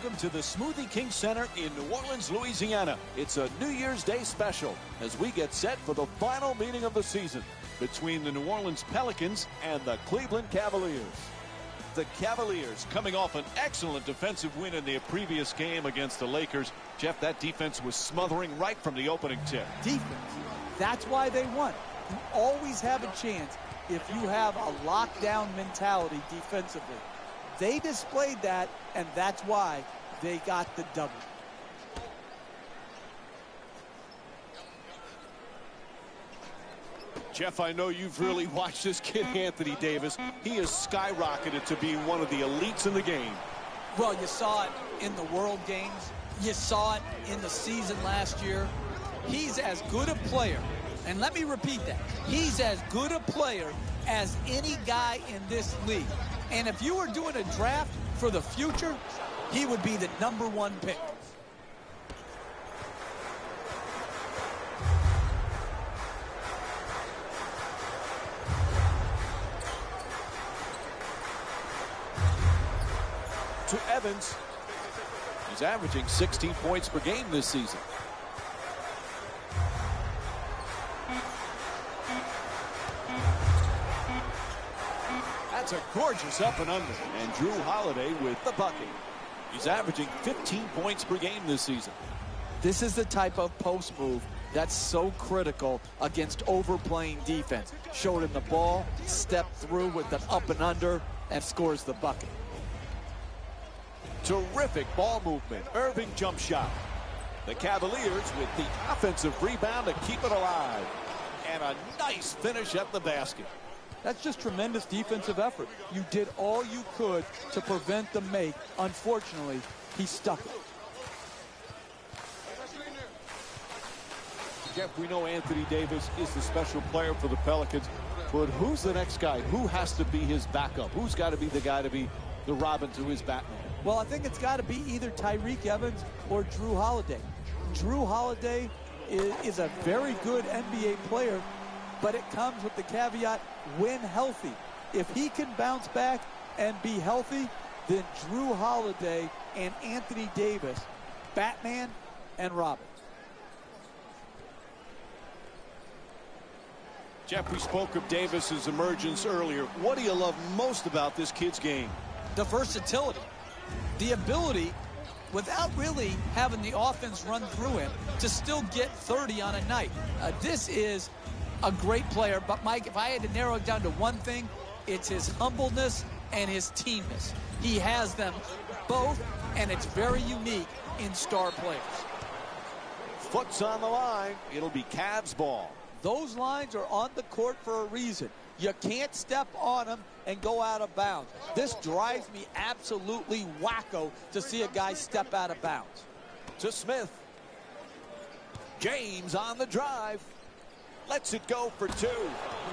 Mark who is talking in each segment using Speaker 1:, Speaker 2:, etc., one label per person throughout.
Speaker 1: Welcome to the Smoothie King Center in New Orleans, Louisiana. It's a New Year's Day special as we get set for the final meeting of the season between the New Orleans Pelicans and the Cleveland Cavaliers. The Cavaliers coming off an excellent defensive win in their previous game against the Lakers. Jeff, that defense was smothering right from the opening tip.
Speaker 2: Defense. That's why they won. You always have a chance if you have a lockdown mentality defensively. They displayed that, and that's why they got the double.
Speaker 1: Jeff, I know you've really watched this kid, Anthony Davis. He has skyrocketed to being one of the elites in the game.
Speaker 2: Well, you saw it in the World Games. You saw it in the season last year. He's as good a player, and let me repeat that. He's as good a player as any guy in this league. And if you were doing a draft for the future, he would be the #1 pick.
Speaker 1: To Evans. He's averaging 16 points per game this season. That's a gorgeous up and under. And Drew Holiday with the bucket. He's averaging 15 points per game this season.
Speaker 2: This is the type of post move that's so critical against overplaying defense. Showed him the ball, stepped through with the up and under, and scores the bucket.
Speaker 1: Terrific ball movement. Irving jump shot. The Cavaliers with the offensive rebound to keep it alive. And a nice finish at the basket.
Speaker 2: That's just tremendous defensive effort. You did all you could to prevent the make. Unfortunately, he stuck it.
Speaker 1: Jeff, we know Anthony Davis is the special player for the Pelicans, but who's the next guy? Who has to be his backup? Who's got to be the guy to be the Robin to his Batman?
Speaker 2: Well, I think it's got to be either Tyreke Evans or Drew Holiday. Drew Holiday is a very good NBA player, but it comes with the caveat, when healthy. If he can bounce back and be healthy, then Drew Holiday and Anthony Davis, Batman and Robin.
Speaker 1: Jeff, we spoke of Davis's emergence earlier. What do you love most about this kid's game?
Speaker 2: The versatility. The ability, without really having the offense run through him, to still get 30 on a night. This is a great player, but Mike, if I had to narrow it down to one thing, it's his humbleness and his teamness. He has them both, and it's very unique in star players.
Speaker 1: Foot's on the line. It'll be Cavs ball.
Speaker 2: Those lines are on the court for a reason. You can't step on them and go out of bounds. This drives me absolutely wacko to see a guy step out of bounds.
Speaker 1: To Smith. James on the drive. Lets it go for two.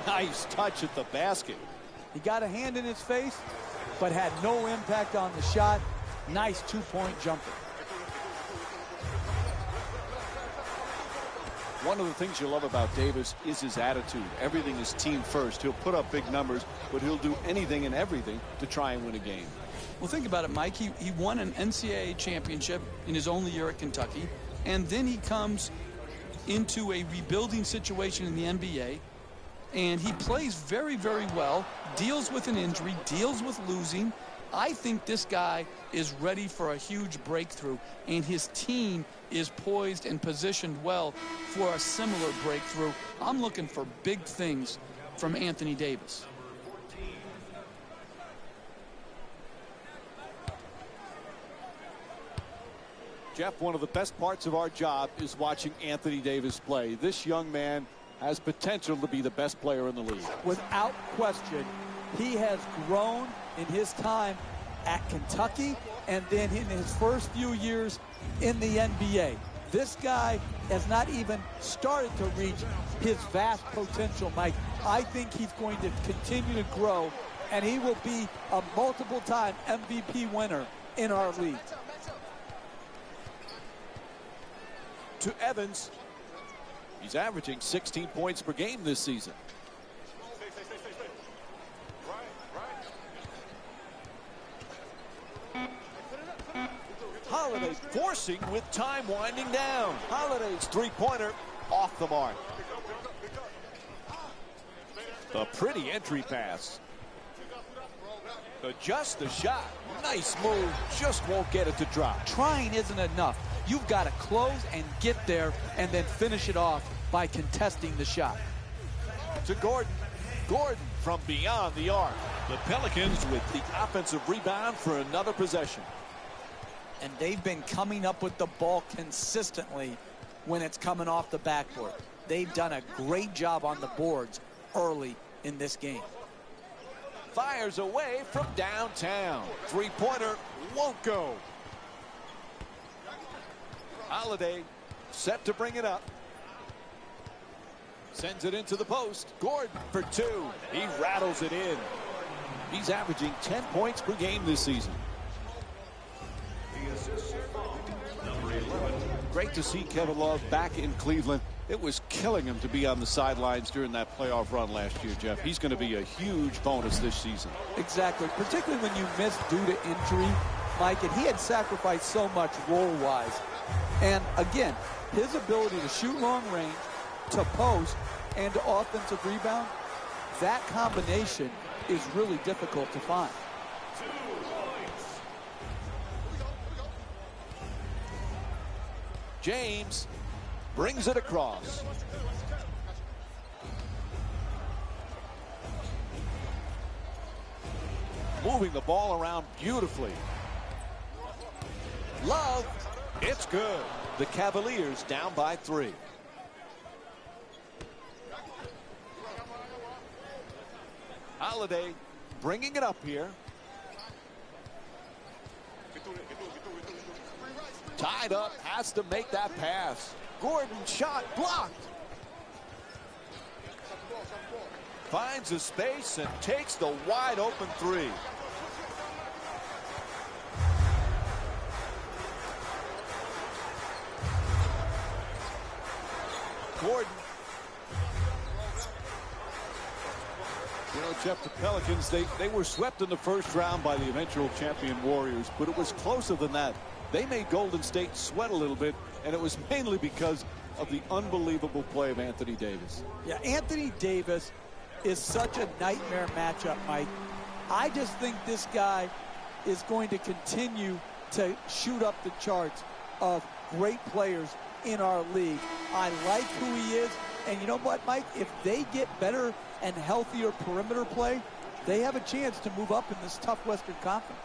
Speaker 1: Nice touch at the basket.
Speaker 2: He got a hand in his face, but had no impact on the shot. Nice two-point jumper.
Speaker 1: One of the things you love about Davis is his attitude. Everything is team first. He'll put up big numbers, but he'll do anything and everything to try and win a game.
Speaker 3: Well, think about it, Mike. He won an NCAA championship in his only year at Kentucky, and then he comes into a rebuilding situation in the NBA, and he plays very, very well, deals with an injury, deals with losing. I think this guy is ready for a huge breakthrough, and his team is poised and positioned well for a similar breakthrough. I'm looking for big things from Anthony Davis.
Speaker 1: Jeff, one of the best parts of our job is watching Anthony Davis play. This young man has potential to be the best player in the league.
Speaker 2: Without question, he has grown in his time at Kentucky and then in his first few years in the NBA. This guy has not even started to reach his vast potential, Mike. I think he's going to continue to grow, and he will be a multiple-time MVP winner in our league.
Speaker 1: To Evans. He's averaging 16 points per game this season. Holiday forcing with time winding down. Holiday's three-pointer off the mark. A pretty entry pass. Adjusts the shot. Nice move. Just won't get it to drop.
Speaker 2: Trying isn't enough. You've got to close and get there and then finish it off by contesting the shot.
Speaker 1: To Gordon. Gordon from beyond the arc. The Pelicans with the offensive rebound for another possession.
Speaker 2: And they've been coming up with the ball consistently when it's coming off the backboard. They've done a great job on the boards early in this game.
Speaker 1: Fires away from downtown. Three-pointer won't go. Holiday set to bring it up. Sends it into the post. Gordon for two. He rattles it in. He's averaging 10 points per game this season. Great to see Kevin Love back in Cleveland. It was killing him to be on the sidelines during that playoff run last year, Jeff. He's going to be a huge bonus this season.
Speaker 2: Exactly, particularly when you miss due to injury, Mike, and he had sacrificed so much role-wise. And again, his ability to shoot long range, to post, and to offensive rebound, that combination is really difficult to find.
Speaker 1: James brings it across. Moving the ball around beautifully. Love, it's good. The Cavaliers down by 3. Holiday bringing it up here. Tied up, has to make that pass. Gordon shot blocked. Finds a space and takes the wide open three. Gordon. You know, Jeff, the Pelicans, they were swept in the first round by the eventual champion Warriors, but it was closer than that. They made Golden State sweat a little bit, and it was mainly because of the unbelievable play of Anthony Davis.
Speaker 2: Yeah, Anthony Davis is such a nightmare matchup, Mike. I just think this guy is going to continue to shoot up the charts of great players in our league. I like who he is, and you know what, Mike? If they get better and healthier perimeter play, they have a chance to move up in this tough Western Conference.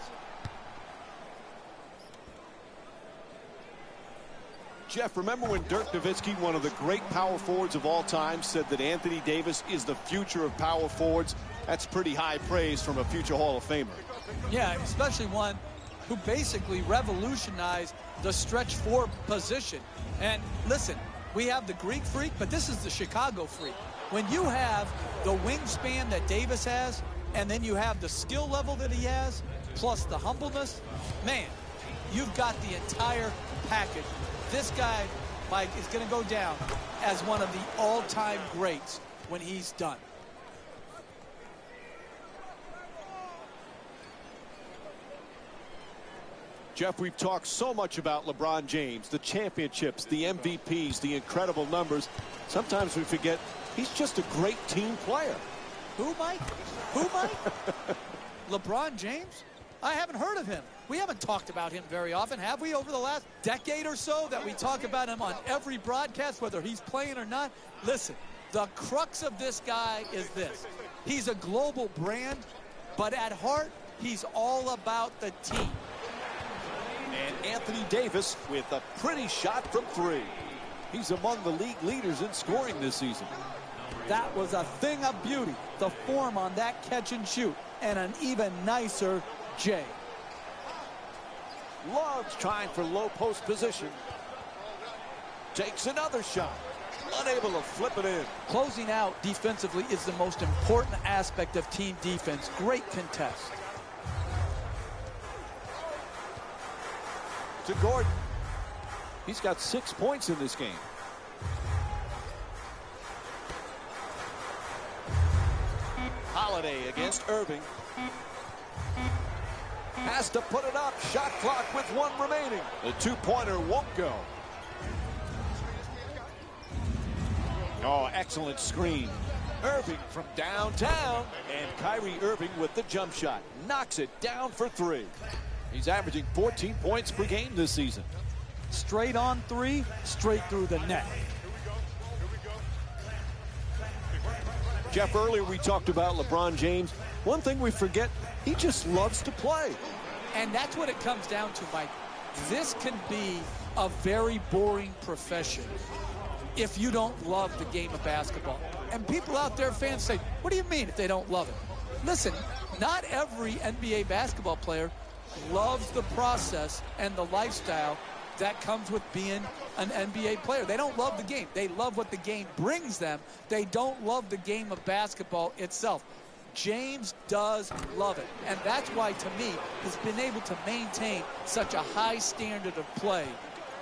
Speaker 1: Jeff, remember when Dirk Nowitzki, one of the great power forwards of all time, said that Anthony Davis is the future of power forwards? That's pretty high praise from a future Hall of Famer.
Speaker 2: Yeah, especially one who basically revolutionized the stretch 4 position. And listen, we have the Greek freak, but this is the Chicago freak. When you have the wingspan that Davis has, and then you have the skill level that he has, plus the humbleness, man, you've got the entire package. This guy, Mike, is going to go down as one of the all-time greats when he's done.
Speaker 1: Jeff, we've talked so much about LeBron James, the championships, the MVPs, the incredible numbers. Sometimes we forget he's just a great team player.
Speaker 2: Who, Mike? Who, Mike? LeBron James? I haven't heard of him. We haven't talked about him very often, have we, over the last decade or so, that we talk about him on every broadcast, whether he's playing or not? Listen, the crux of this guy is this. He's a global brand, but at heart, he's all about the team.
Speaker 1: And Anthony Davis with a pretty shot from 3. He's among the league leaders in scoring this season.
Speaker 2: That was a thing of beauty. The form on that catch and shoot, and an even nicer Jay.
Speaker 1: Love's trying for low post position. Takes another shot. Unable to flip it in.
Speaker 2: Closing out defensively is the most important aspect of team defense. Great contest.
Speaker 1: To Gordon. He's got 6 points in this game. Holiday against Irving. Has to put it up. Shot clock with 1 remaining. The two-pointer won't go. Oh, excellent screen. Irving from downtown. And Kyrie Irving with the jump shot. Knocks it down for 3. He's averaging 14 points per game this season.
Speaker 2: Straight on 3, straight through the net.
Speaker 1: Jeff, earlier we talked about LeBron James. One thing we forget, he just loves to play.
Speaker 2: And that's what it comes down to, Mike. This can be a very boring profession if you don't love the game of basketball. And people out there, fans, say, what do you mean if they don't love it? Listen, not every NBA basketball player loves the process and the lifestyle that comes with being an NBA player. They don't love the game. They love what the game brings them. They don't love the game of basketball itself. James does love it. And that's why, to me, he's been able to maintain such a high standard of play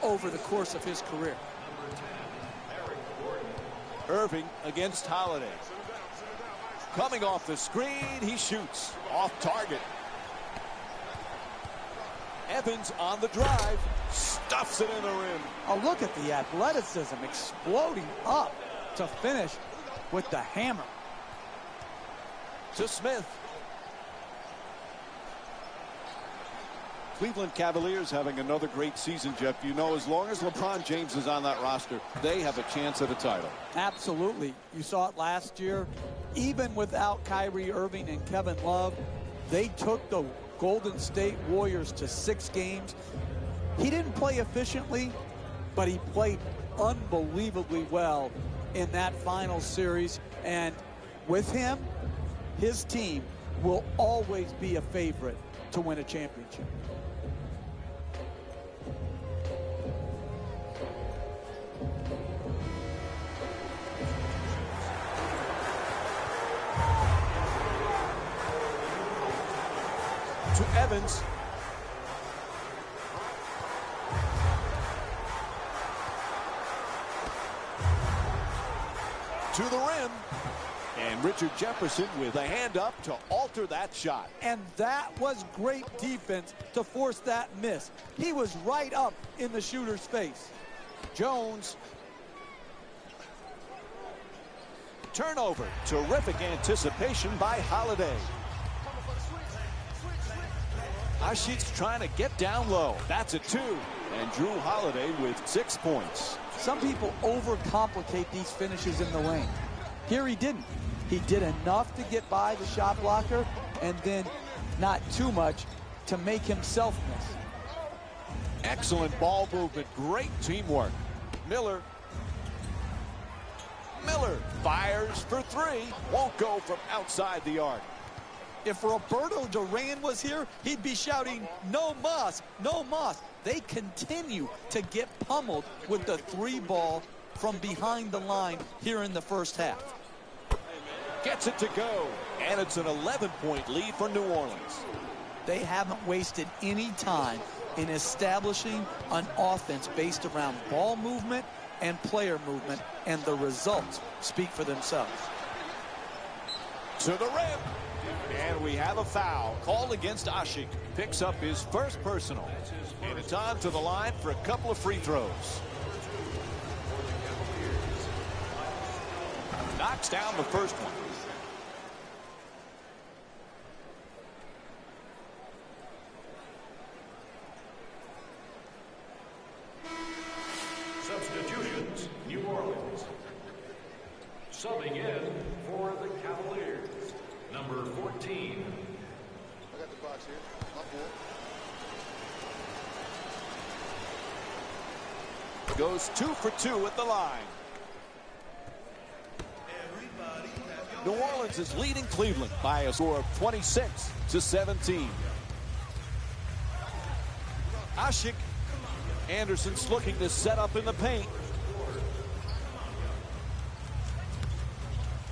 Speaker 2: over the course of his career.
Speaker 1: Irving against Holiday. Coming off the screen, he shoots. Off target. Evans on the drive. Stuffs it in the rim.
Speaker 2: Oh, look at the athleticism exploding up to finish with the hammer.
Speaker 1: To Smith. Cleveland Cavaliers having another great season, Jeff. You know, as long as LeBron James is on that roster, they have a chance at a title.
Speaker 2: Absolutely. You saw it last year. Even without Kyrie Irving and Kevin Love, they took the Golden State Warriors to 6 games. He didn't play efficiently, but he played unbelievably well in that final series. And with him, his team will always be a favorite to win a championship.
Speaker 1: To Evans. To the rim. And Richard Jefferson with a hand up to alter that shot.
Speaker 2: And that was great defense to force that miss. He was right up in the shooter's face.
Speaker 1: Jones. Turnover. Terrific anticipation by Holiday. Ashik's trying to get down low. That's a 2. And Drew Holiday with 6 points.
Speaker 2: Some people overcomplicate these finishes in the lane. Here he didn't. He did enough to get by the shot blocker and then not too much to make himself miss.
Speaker 1: Excellent ball movement. Great teamwork. Miller fires for 3. Won't go from outside the arc.
Speaker 2: If Roberto Duran was here, he'd be shouting, no mas, no mas. They continue to get pummeled with the 3 ball from behind the line here in the first half.
Speaker 1: Gets it to go. And it's an 11-point lead for New Orleans.
Speaker 2: They haven't wasted any time in establishing an offense based around ball movement and player movement, and the results speak for themselves.
Speaker 1: To the rim. And we have a foul called against Ashik. Picks up his first personal. And it's on to the line for a couple of free throws. Knocks down the first one.
Speaker 4: Substitutions, New Orleans. Subbing in for the Cavaliers, number 14.
Speaker 5: I got the box here. My fault.
Speaker 1: Goes 2 for 2 at the line. New Orleans is leading Cleveland by a score of 26-17. Ashik. Anderson's looking to set up in the paint.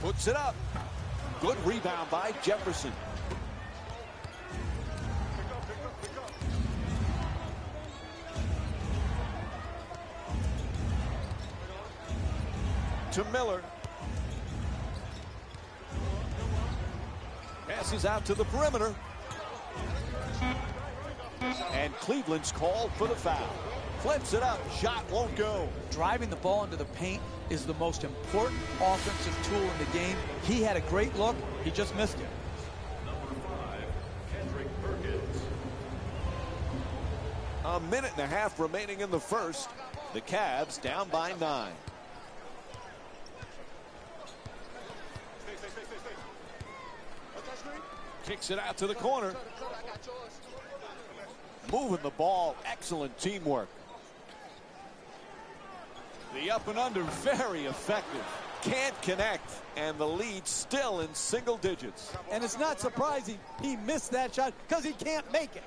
Speaker 1: Puts it up. Good rebound by Jefferson. To Miller. Passes out to the perimeter. And Cleveland's called for the foul. Flips it up, shot won't go.
Speaker 2: Driving the ball into the paint is the most important offensive tool in the game. He had a great look, he just missed it.
Speaker 1: A minute and a half remaining in the first. The Cavs down by 9. Kicks it out to the corner. Moving the ball, excellent teamwork. The up and under, very effective. Can't connect, and the lead still in single digits.
Speaker 2: And it's not surprising he missed that shot because he can't make it.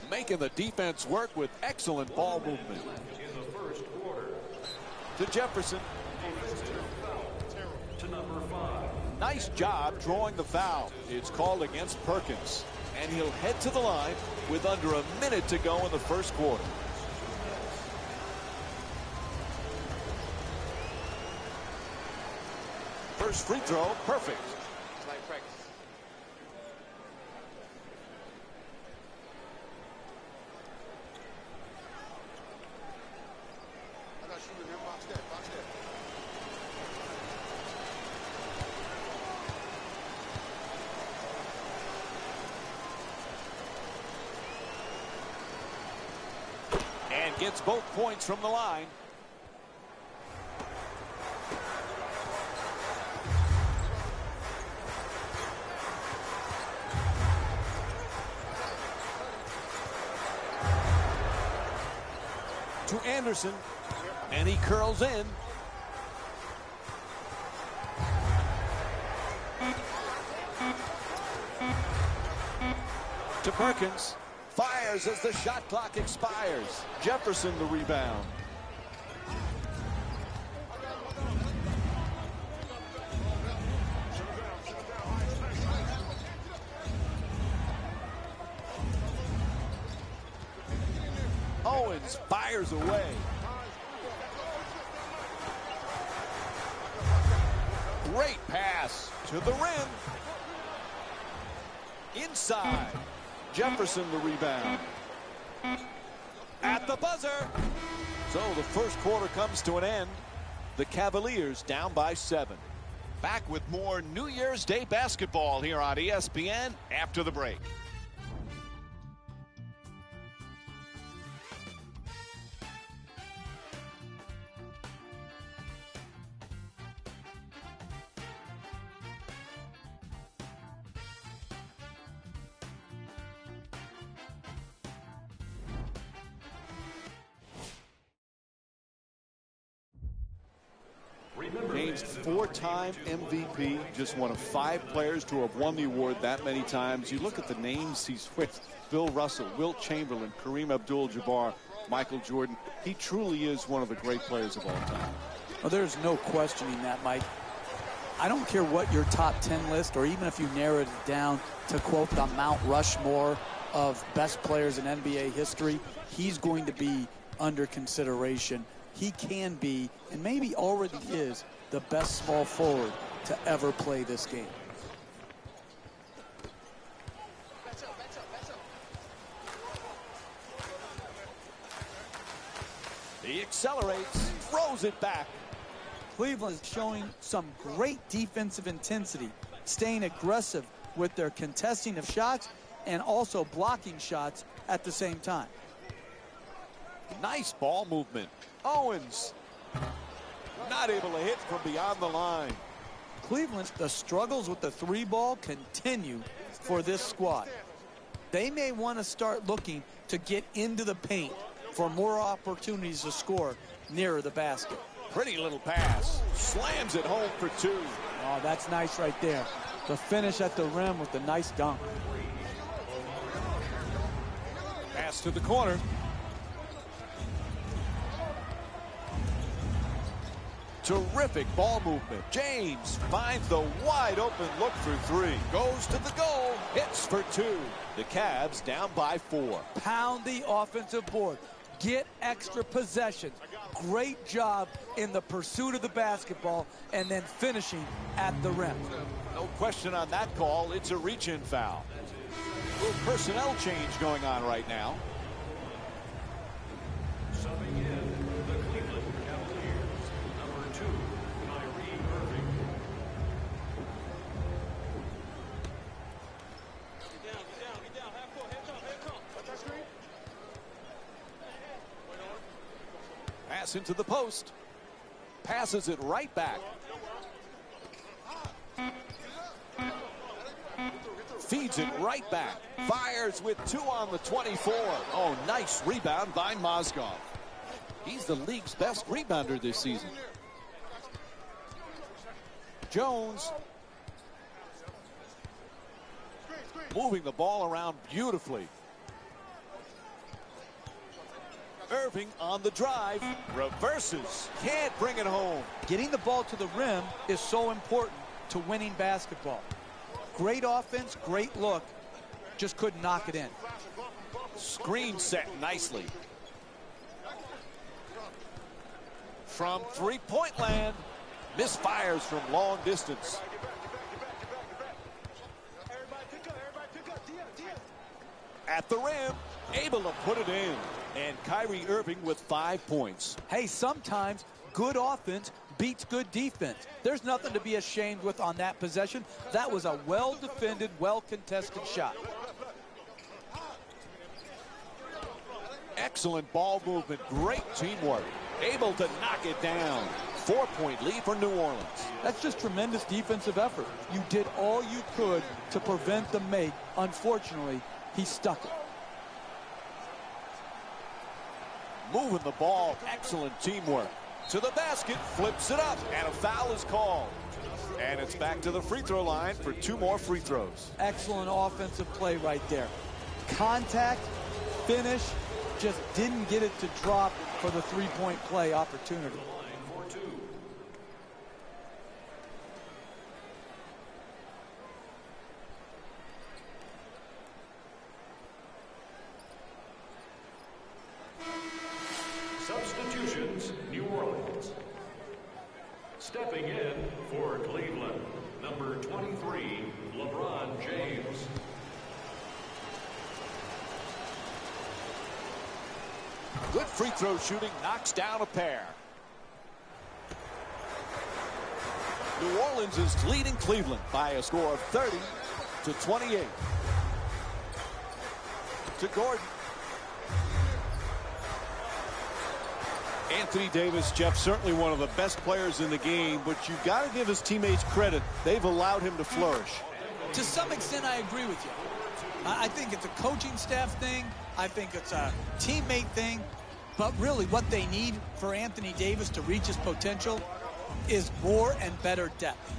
Speaker 1: Making the defense work with excellent ball movement.
Speaker 4: In the first quarter.
Speaker 1: To Jefferson.
Speaker 4: To number 5.
Speaker 1: Nice job drawing the foul. It's called against Perkins. And he'll head to the line with under a minute to go in the first quarter. First free throw, perfect. And gets both points from the line. To Anderson, and he curls in. To Perkins, fires as the shot clock expires. Jefferson the rebound. Owens fires away. Great pass to the rim. Inside. Jefferson the rebound. At the buzzer. So the first quarter comes to an end. The Cavaliers down by 7. Back with more New Year's Day basketball here on ESPN after the break. James, 4-time MVP, just one of 5 players to have won the award that many times. You look at the names he's with: Bill Russell, Wilt Chamberlain, Kareem Abdul-Jabbar, Michael Jordan. He truly is one of the great players of all time.
Speaker 2: Well, there's no questioning that, Mike. I don't care what your top 10 list, or even if you narrowed it down to, quote, the Mount Rushmore of best players in NBA history, he's going to be under consideration. He can be, and maybe already is, the best small forward to ever play this game.
Speaker 1: He accelerates, throws it back.
Speaker 2: Cleveland's showing some great defensive intensity, staying aggressive with their contesting of shots and also blocking shots at the same time.
Speaker 1: Nice ball movement. Owens not able to hit from beyond the line.
Speaker 2: Cleveland, the struggles with the 3-ball continue for this squad. They may want to start looking to get into the paint for more opportunities to score nearer the basket.
Speaker 1: Pretty little pass. Slams it home for 2.
Speaker 2: Oh, that's nice right there. The finish at the rim with the nice dunk.
Speaker 1: Pass to the corner. Terrific ball movement. James finds the wide open look for 3. Goes to the goal. Hits for 2. The Cavs down by 4.
Speaker 2: Pound the offensive board. Get extra possessions. great job in the pursuit of the basketball and then finishing at the rim.
Speaker 1: No question on that call. It's a reach-in foul. A little personnel change going on right now.
Speaker 4: Subbing in the Cleveland Cavaliers, number 2, Kyrie Irving.
Speaker 5: Get down. Half court, hands up. Watch that screen.
Speaker 1: Pass into the post. Passes it right back. Feeds it right back. Fires with 2 on the 24. Oh, nice rebound by Mozgov. He's the league's best rebounder this season. Jones moving the ball around beautifully. Irving on the drive. Reverses. Can't bring it home.
Speaker 2: Getting the ball to the rim is so important to winning basketball. Great offense, great look. Just couldn't knock it in.
Speaker 1: Screen set nicely. From three-point land. Misfires from long distance. At the rim. Able to put it in. And Kyrie Irving with 5 points.
Speaker 2: Hey, sometimes good offense beats good defense. There's nothing to be ashamed with on that possession. That was a well-defended, well-contested shot.
Speaker 1: Excellent ball movement. Great teamwork. Able to knock it down. 4-point lead for New Orleans.
Speaker 2: That's just tremendous defensive effort. You did all you could to prevent the make. Unfortunately, he stuck it.
Speaker 1: Moving the ball. Excellent teamwork. To the basket, flips it up, and a foul is called. And it's back to the free throw line for 2 more free throws.
Speaker 2: Excellent offensive play right there. Contact, finish, just didn't get it to drop for the three-point play opportunity.
Speaker 4: Substitutions, New Orleans. Stepping in for Cleveland, number 23, LeBron James.
Speaker 1: Good free throw shooting, knocks down a pair. New Orleans is leading Cleveland by a score of 30-28. To Gordon. Anthony Davis, Jeff, certainly one of the best players in the game, but you've got to give his teammates credit. They've allowed him to flourish.
Speaker 2: To some extent, I agree with you. I think it's a coaching staff thing. I think it's a teammate thing. But really, what they need for Anthony Davis to reach his potential is more and better depth.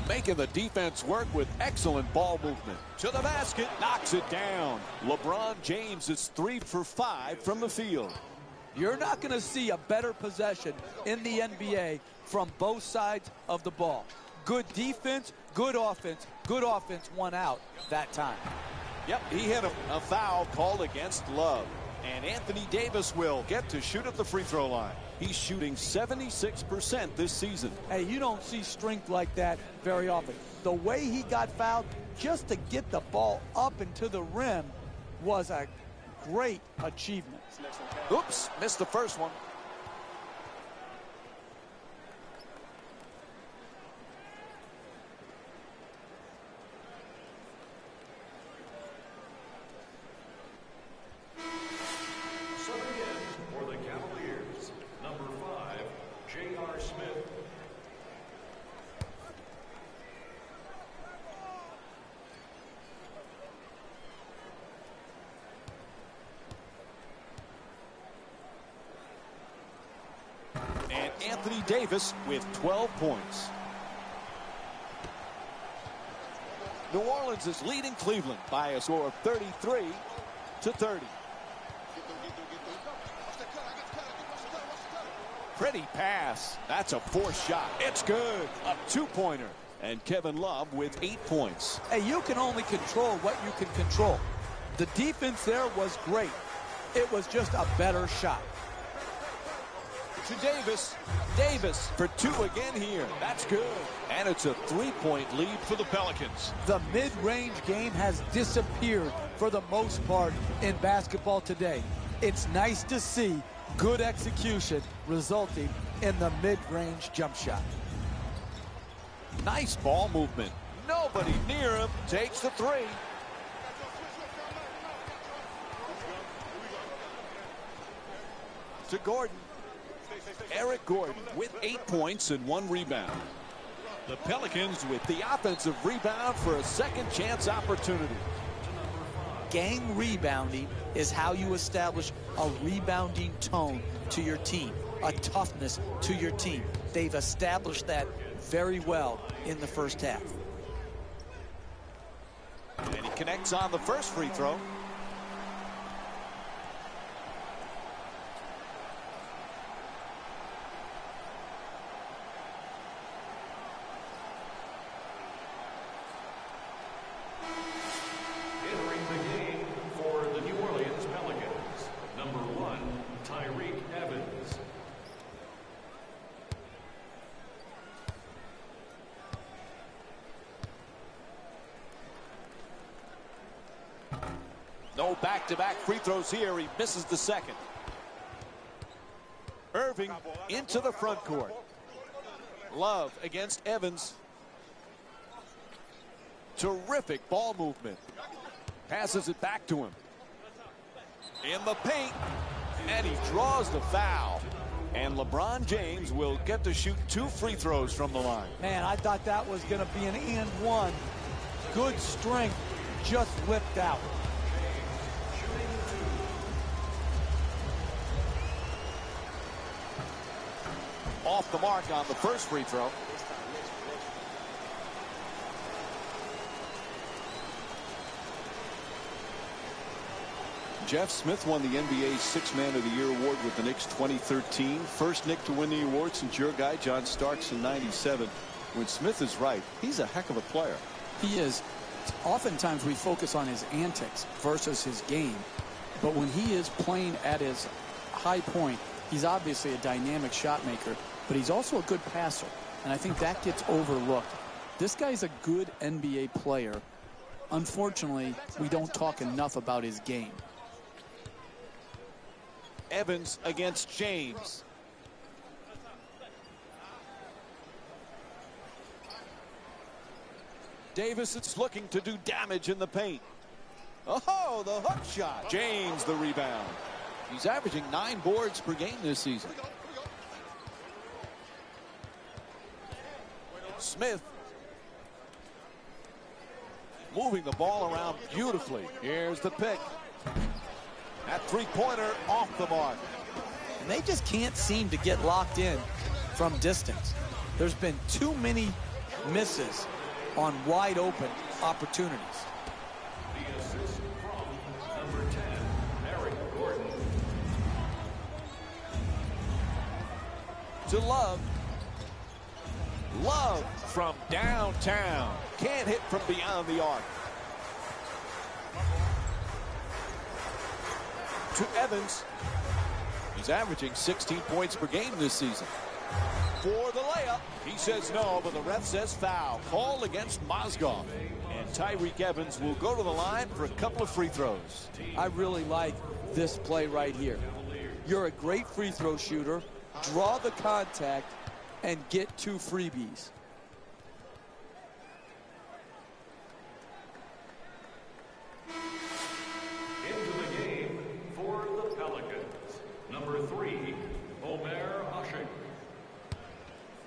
Speaker 1: Making the defense work with excellent ball movement. To the basket, knocks it down. LeBron James is 3 for 5 from the field.
Speaker 2: You're not going to see a better possession in the NBA from both sides of the ball. Good defense, good offense won out that time.
Speaker 1: Yep, he had a foul called against Love. And Anthony Davis will get to shoot at the free throw line. He's shooting 76% this season.
Speaker 2: Hey, you don't see strength like that very often. The way he got fouled just to get the ball up and to the rim was a great achievement.
Speaker 1: Oops, missed the first one. Anthony Davis with 12 points. New Orleans is leading Cleveland by a score of 33-30. Pretty pass. That's a forced shot. It's good. A two-pointer. And Kevin Love with 8 points.
Speaker 2: Hey, you can only control what you can control. The defense there was great. It was just a better shot.
Speaker 1: To Davis. Davis for two again here. That's good. And it's a three-point lead for the Pelicans.
Speaker 2: The mid-range game has disappeared for the most part in basketball today. It's nice to see good execution resulting in the mid-range jump shot.
Speaker 1: Nice ball movement. Nobody near him. Takes the three. To Gordon. Eric Gordon with 8 points and 1 rebound. The Pelicans with the offensive rebound for a second chance opportunity.
Speaker 2: Gang rebounding is how you establish a rebounding tone to your team, a toughness to your team. They've established that very well in the first half.
Speaker 1: And he connects on the first free throw. No back-to-back free throws here. He misses the second. Irving into the front court. Love against Evans. Terrific ball movement. Passes it back to him. In the paint. And he draws the foul. And LeBron James will get to shoot 2 free throws from the line.
Speaker 2: Man, I thought that was going to be an and one. Good strength, just whipped out.
Speaker 1: Off the mark on the first free throw.
Speaker 6: Jeff Smith won the NBA's Sixth Man of the Year award with the Knicks 2013. First Knick to win the award since your guy John Starks in '97. When Smith is right, he's a heck of a player.
Speaker 3: He is. Oftentimes we focus on his antics versus his game. But when he is playing at his high point, he's obviously a dynamic shot maker, but he's also a good passer. And I think that gets overlooked. This guy's a good NBA player. Unfortunately, we don't talk enough about his game.
Speaker 1: Evans against James. Davis is looking to do damage in the paint. Oh, the hook shot. James the rebound. He's averaging 9 boards per game this season. Smith moving the ball around beautifully. Here's the pick. That three-pointer off the mark.
Speaker 2: And they just can't seem to get locked in from distance. There's been too many misses on wide open opportunities.
Speaker 4: The assist from number 10, Eric Gordon.
Speaker 1: To Love. Love from downtown. Can't hit from beyond the arc. To Evans. He's averaging 16 points per game this season. For the layup. He says no, but the ref says foul. Call against Mozgov. And Tyreke Evans will go to the line for a couple of free throws.
Speaker 2: I really like this play right here. You're a great free throw shooter. Draw the contact and get 2 freebies.
Speaker 4: Into the game for the Pelicans, number 3, Omer Hushing.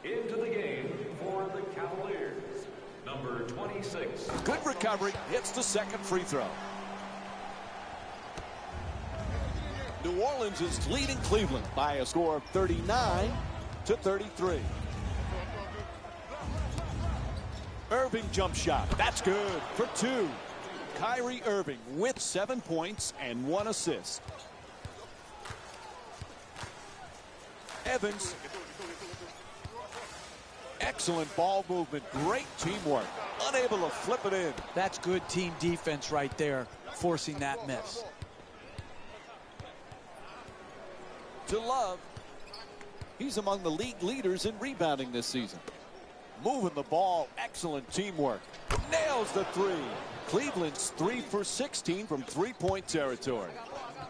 Speaker 4: Into the game for the Cavaliers, number 26.
Speaker 1: Good recovery. Hits the second free throw. New Orleans is leading Cleveland by a score of 39-33. Irving jump shot. That's good for 2. Kyrie Irving with 7 points and 1 assist. Evans. Excellent ball movement. Great teamwork. Unable to flip it in.
Speaker 2: That's good team defense right there, forcing that miss.
Speaker 1: to Love. He's among the league leaders in rebounding this season. Moving the ball, excellent teamwork. Nails the three. Cleveland's 3 for 16 from three-point territory.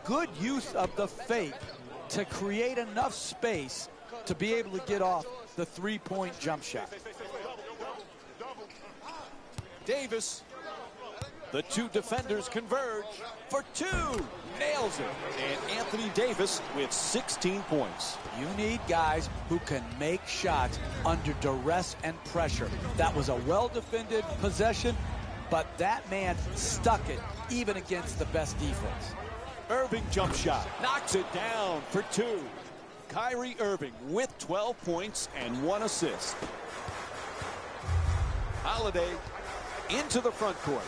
Speaker 2: Good use of the fake to create enough space to be able to get off the three-point jump shot.
Speaker 1: Davis. The two defenders converge for two. Nails it. And Anthony Davis with 16 points.
Speaker 2: You need guys who can make shots under duress and pressure. That was a well-defended possession, but that man stuck it even against the best defense.
Speaker 1: Irving jump shot. Knocks it down for two. Kyrie Irving with 12 points and 1 assist. Holiday into the front court.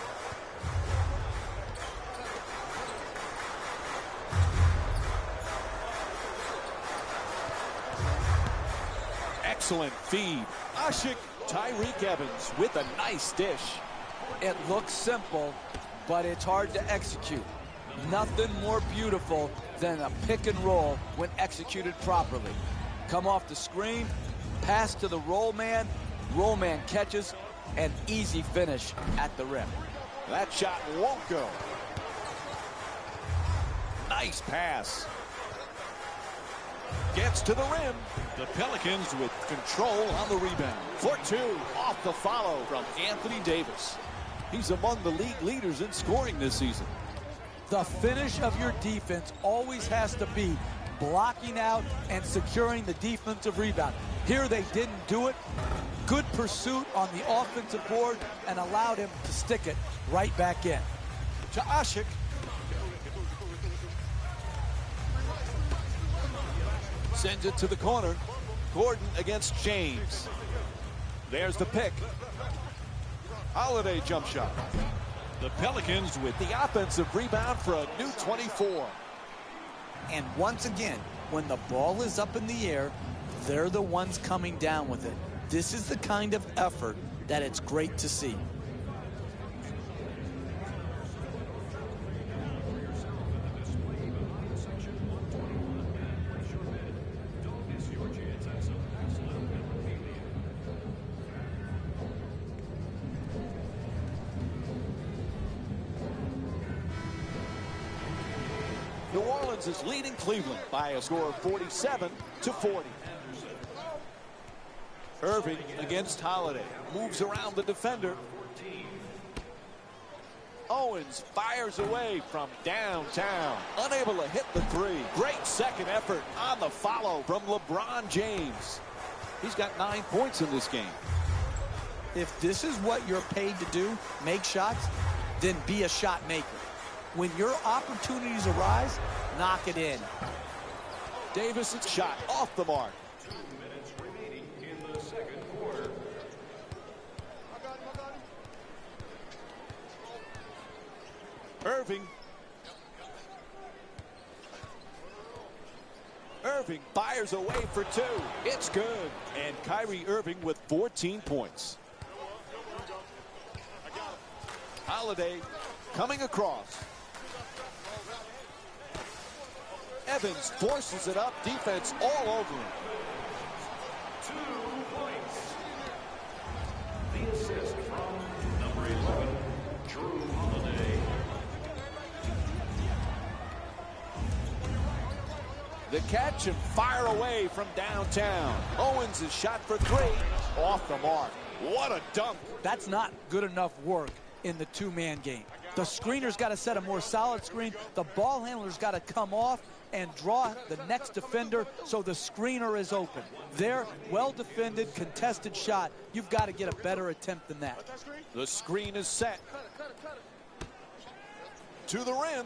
Speaker 1: Excellent feed. Ashik. Tyreek Evans with a nice dish.
Speaker 2: It looks simple, but it's hard to execute. Nothing more beautiful than a pick and roll when executed properly. Come off the screen, pass to the roll man catches, and easy finish at the rim.
Speaker 1: That shot won't go. Nice pass. Gets to the rim. The Pelicans with control on the rebound. For two, off the follow from Anthony Davis. He's among the league leaders in scoring this season.
Speaker 2: The finish of your defense always has to be blocking out and securing the defensive rebound. Here they didn't do it. Good pursuit on the offensive board and allowed him to stick it right back in.
Speaker 1: To Ashik. Sends it to the corner. Gordon against James. There's the pick. Holiday jump shot. The Pelicans with the offensive rebound for a new 24.
Speaker 2: And once again, when the ball is up in the air, they're the ones coming down with it. This is the kind of effort that it's great to see.
Speaker 1: New Orleans is leading Cleveland by a score of 47-40. Irving against Holiday. Moves around the defender. Owens fires away from downtown. Unable to hit the three. Great second effort on the follow from LeBron James. He's got 9 points in this game.
Speaker 2: If this is what you're paid to do, make shots, then be a shot maker. When your opportunities arise, knock it in.
Speaker 1: Davis's shot off the mark.
Speaker 4: 2 minutes remaining in the second quarter.
Speaker 1: Irving fires away for two. It's good. And Kyrie Irving with 14 points. Holiday coming across. Evans forces it up. Defense all over him.
Speaker 4: 2 points. The assist from number 11, Drew Holiday.
Speaker 1: The catch and fire away from downtown. Owens is shot for three. Off the mark. What a dunk.
Speaker 2: That's not good enough work in the two-man game. The screener's got to set a more solid screen. The ball handler's got to come off and draw the next defender so the screener is open. There, well-defended, contested shot. You've got to get a better attempt than that.
Speaker 1: The screen is set. To the rim.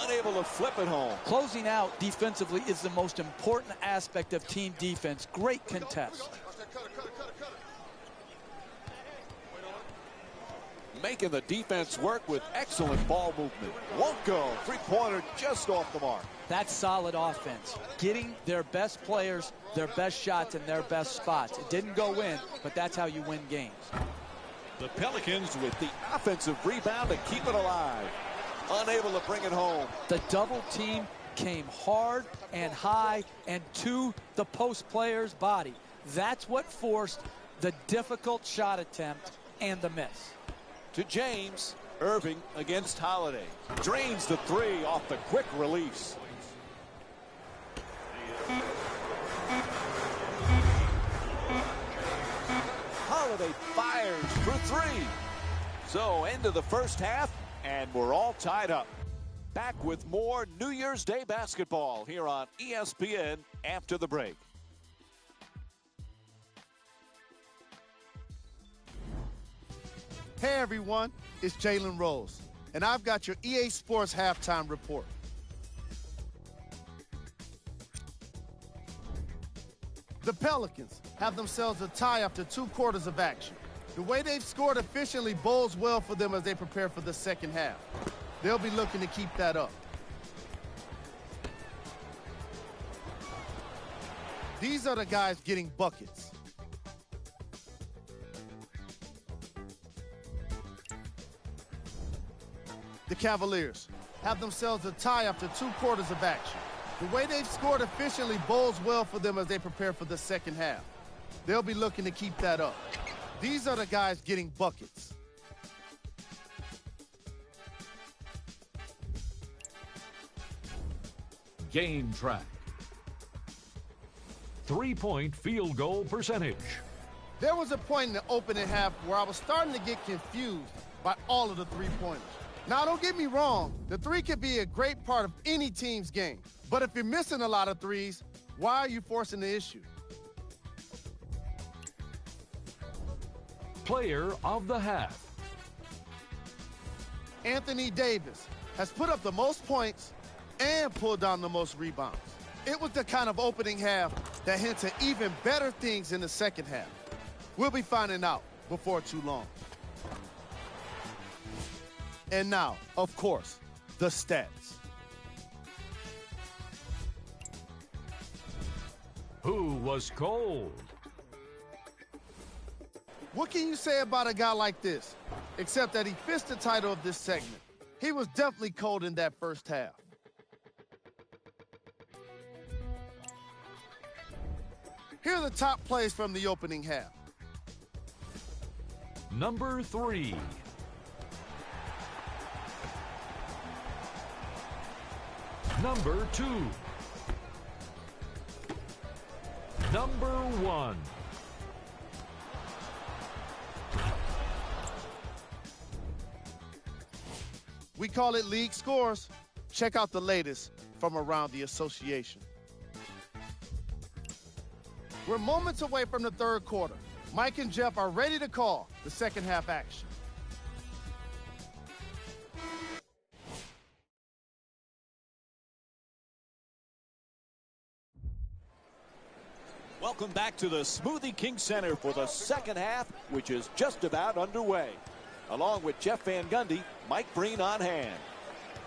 Speaker 1: Unable to flip it home.
Speaker 2: Closing out defensively is the most important aspect of team defense. Great contest.
Speaker 1: Making the defense work with excellent ball movement. Won't go. Three-pointer just off the mark.
Speaker 2: That's solid offense. Getting their best players, their best shots, and their best spots. It didn't go in, but that's how you win games.
Speaker 1: The Pelicans with the offensive rebound to keep it alive. Unable to bring it home.
Speaker 2: The double team came hard and high and to the post player's body. That's what forced the difficult shot attempt and the miss.
Speaker 1: To James. Irving against Holiday. Drains the three off the quick release. Holiday fires for three. So end of the first half, and we're all tied up. Back with more New Year's Day basketball here on ESPN after the break.
Speaker 7: Hey everyone, it's Jalen Rose, and I've got your EA Sports halftime report. The Pelicans have themselves a tie after 2 quarters of action. The way they've scored efficiently bodes well for them as they prepare for the second half. They'll be looking to keep that up. These are the guys getting buckets. The Cavaliers have themselves a tie after 2 quarters of action. The way they've scored efficiently bodes well for them as they prepare for the second half. They'll be looking to keep that up. These are the guys getting buckets.
Speaker 8: Game track. 3-point field goal percentage.
Speaker 7: There was a point in the opening half where I was starting to get confused by all of the three-pointers. Now, don't get me wrong, the three can be a great part of any team's game. But if you're missing a lot of threes, why are you forcing the issue?
Speaker 8: Player of the half.
Speaker 7: Anthony Davis has put up the most points and pulled down the most rebounds. It was the kind of opening half that hints at even better things in the second half. We'll be finding out before too long. And now, of course, the stats.
Speaker 8: Who was cold?
Speaker 7: What can you say about a guy like this, except that he fits the title of this segment? He was definitely cold in that first half. Here are the top plays from the opening half.
Speaker 8: Number 3. Number 2. Number 1.
Speaker 7: We call it league scores. Check out the latest from around the association. We're moments away from the third quarter. Mike and Jeff are ready to call the second half action.
Speaker 1: Welcome back to the Smoothie King Center for the second half, which is just about underway. Along with Jeff Van Gundy, Mike Breen on hand.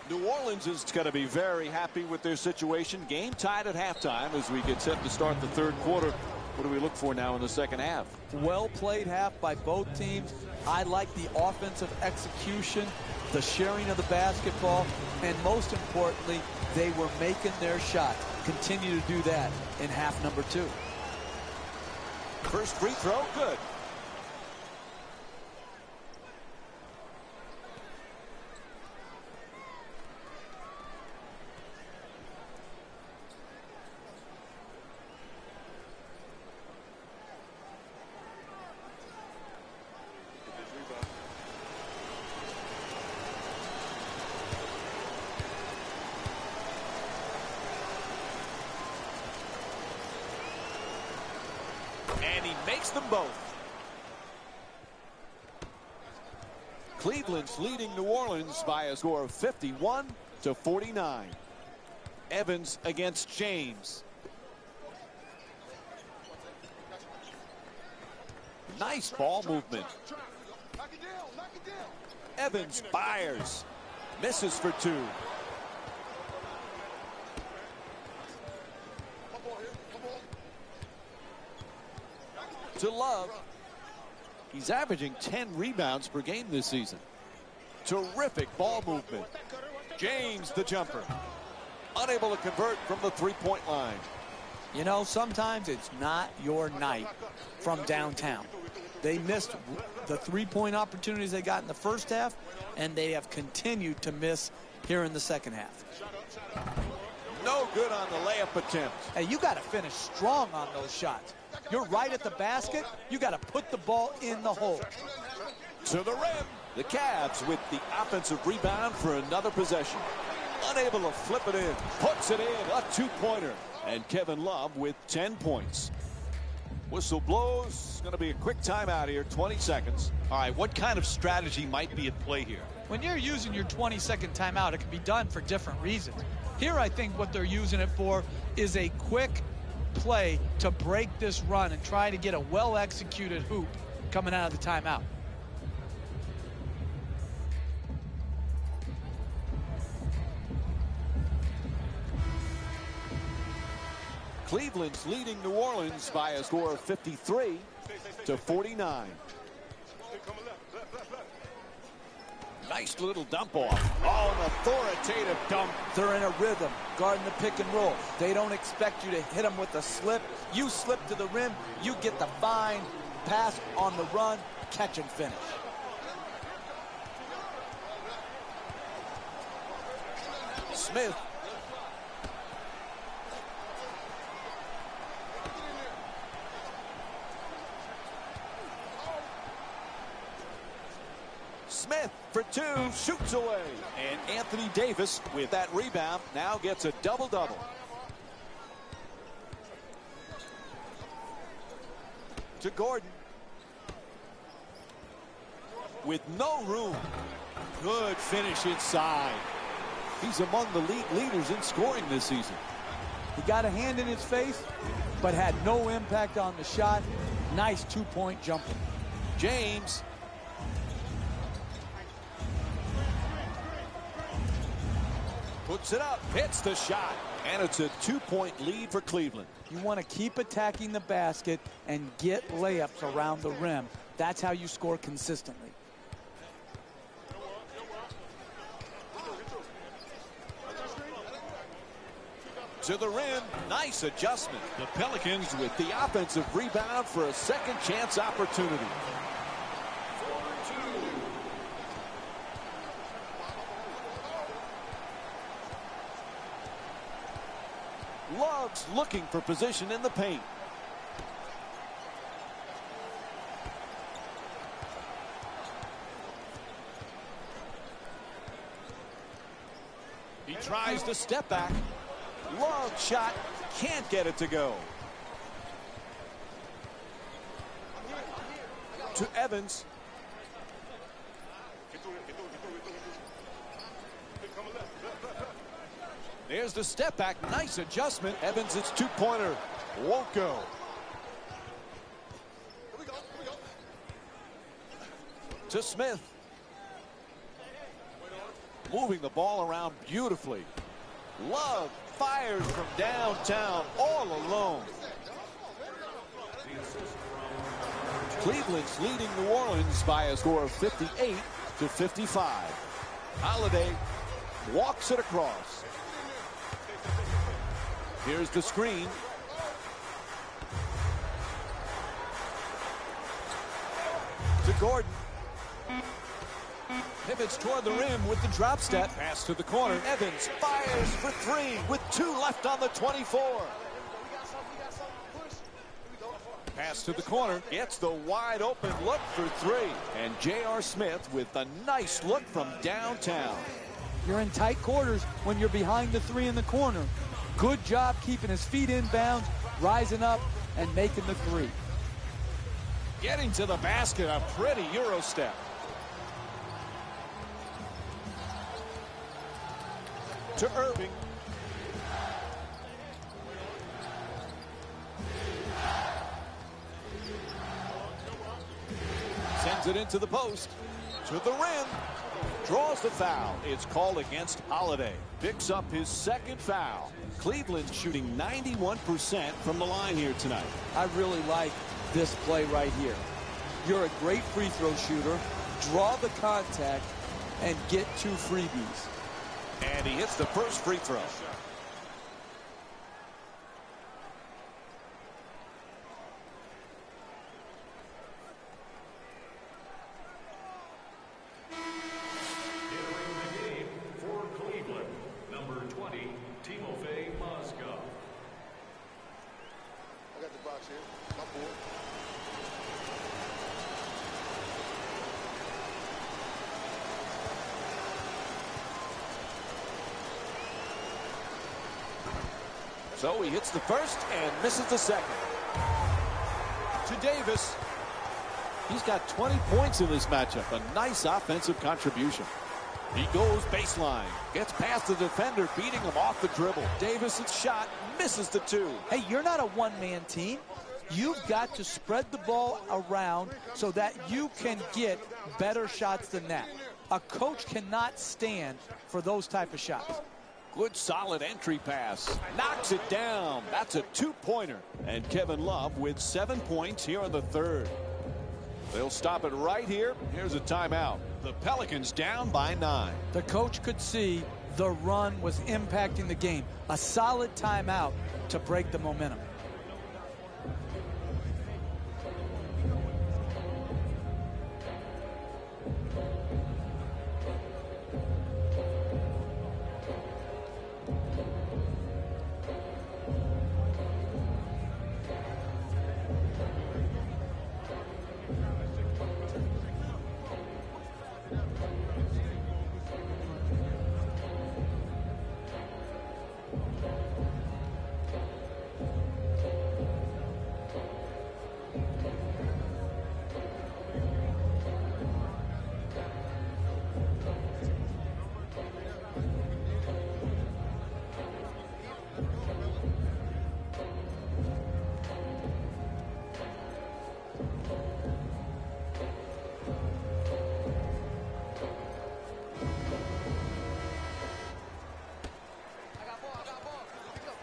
Speaker 1: New Orleans is going to be very happy with their situation. Game tied at halftime as we get set to start the third quarter. What do we look for now in the second half?
Speaker 2: Well played half by both teams. I like the offensive execution, the sharing of the basketball, and most importantly, they were making their shots. Continue to do that in half number 2.
Speaker 1: First free throw, good. And he makes them both. Cleveland's leading New Orleans by a score of 51-49. Evans against James. Nice ball movement. Evans fires. Misses for 2. To Love. He's averaging 10 rebounds per game this season. Terrific ball movement. James the jumper. unable to convert from the three-point line.
Speaker 2: You know, sometimes it's not your night from downtown. They missed the three-point opportunities they got in the first half, and they have continued to miss here in the second half.
Speaker 1: No good on the layup attempt.
Speaker 2: Hey, you got to finish strong on those shots. You're right at the basket. You got to put the ball in the hole.
Speaker 1: To the rim. The Cavs with the offensive rebound for another possession. Unable to flip it in. Puts it in. A two-pointer. And Kevin Love with 10 points. Whistle blows. It's going to be a quick timeout here. 20 seconds.
Speaker 9: All right, what kind of strategy might be at play here?
Speaker 3: When you're using your 20-second timeout, it can be done for different reasons. Here, I think what they're using it for is a quick play to break this run and try to get a well-executed hoop coming out of the timeout.
Speaker 1: Cleveland's leading New Orleans by a score of 53-49. Nice little dump off. Oh, an authoritative dump.
Speaker 2: They're in a rhythm, guarding the pick and roll. They don't expect you to hit them with a slip. You slip to the rim, you get the fine pass on the run, catch and finish.
Speaker 1: Smith. Smith for two, shoots away. And Anthony Davis with that rebound now gets a double-double. To Gordon. With no room. Good finish inside. He's among the league leaders in scoring this season.
Speaker 2: He got a hand in his face, but had no impact on the shot. Nice two-point jumper.
Speaker 1: James. Puts it up, hits the shot, and it's a two-point lead for Cleveland.
Speaker 2: You want to keep attacking the basket and get layups around the rim. That's how you score consistently.
Speaker 1: To the rim, nice adjustment. The Pelicans with the offensive rebound for a second chance opportunity. Love's looking for position in the paint. He tries to step back. Love shot, can't get it to go. To Evans. There's the step back. Nice adjustment. Evans, it's two-pointer. Won't go. To Smith. Moving the ball around beautifully. Love fires from downtown all alone. Cleveland's leading New Orleans by a score of 58-55. Holiday walks it across. Here's the screen. To Gordon. Pivots toward the rim with the drop step. Pass to the corner. Evans fires for three with 2 left on the 24. Pass to the corner. Gets the wide open look for 3. And J.R. Smith with a nice look from downtown.
Speaker 2: You're in tight quarters when you're behind the 3 in the corner. Good job keeping his feet in bounds, rising up, and making the 3.
Speaker 1: Getting to the basket, a pretty Euro step. To Irving. Sends it into the post. To the rim. Draws the foul. It's called against Holiday. Picks up his second foul. Cleveland shooting 91% from the line here tonight.
Speaker 2: I really like this play right here. You're a great free throw shooter. Draw the contact and get 2 freebies.
Speaker 1: And he hits the first free throw. So he hits the first and misses the second. To Davis. He's got 20 points in this matchup. A nice offensive contribution. He goes baseline. Gets past the defender, beating him off the dribble. Davis's shot misses the two.
Speaker 2: Hey, you're not a one-man team. You've got to spread the ball around so that you can get better shots than that. A coach cannot stand for those type of shots.
Speaker 1: Good solid entry pass. Knocks it down. That's a two-pointer. And Kevin Love with 7 points here in the third. They'll stop it right here. Here's a timeout. The Pelicans down by 9.
Speaker 2: The coach could see the run was impacting the game. A solid timeout to break the momentum.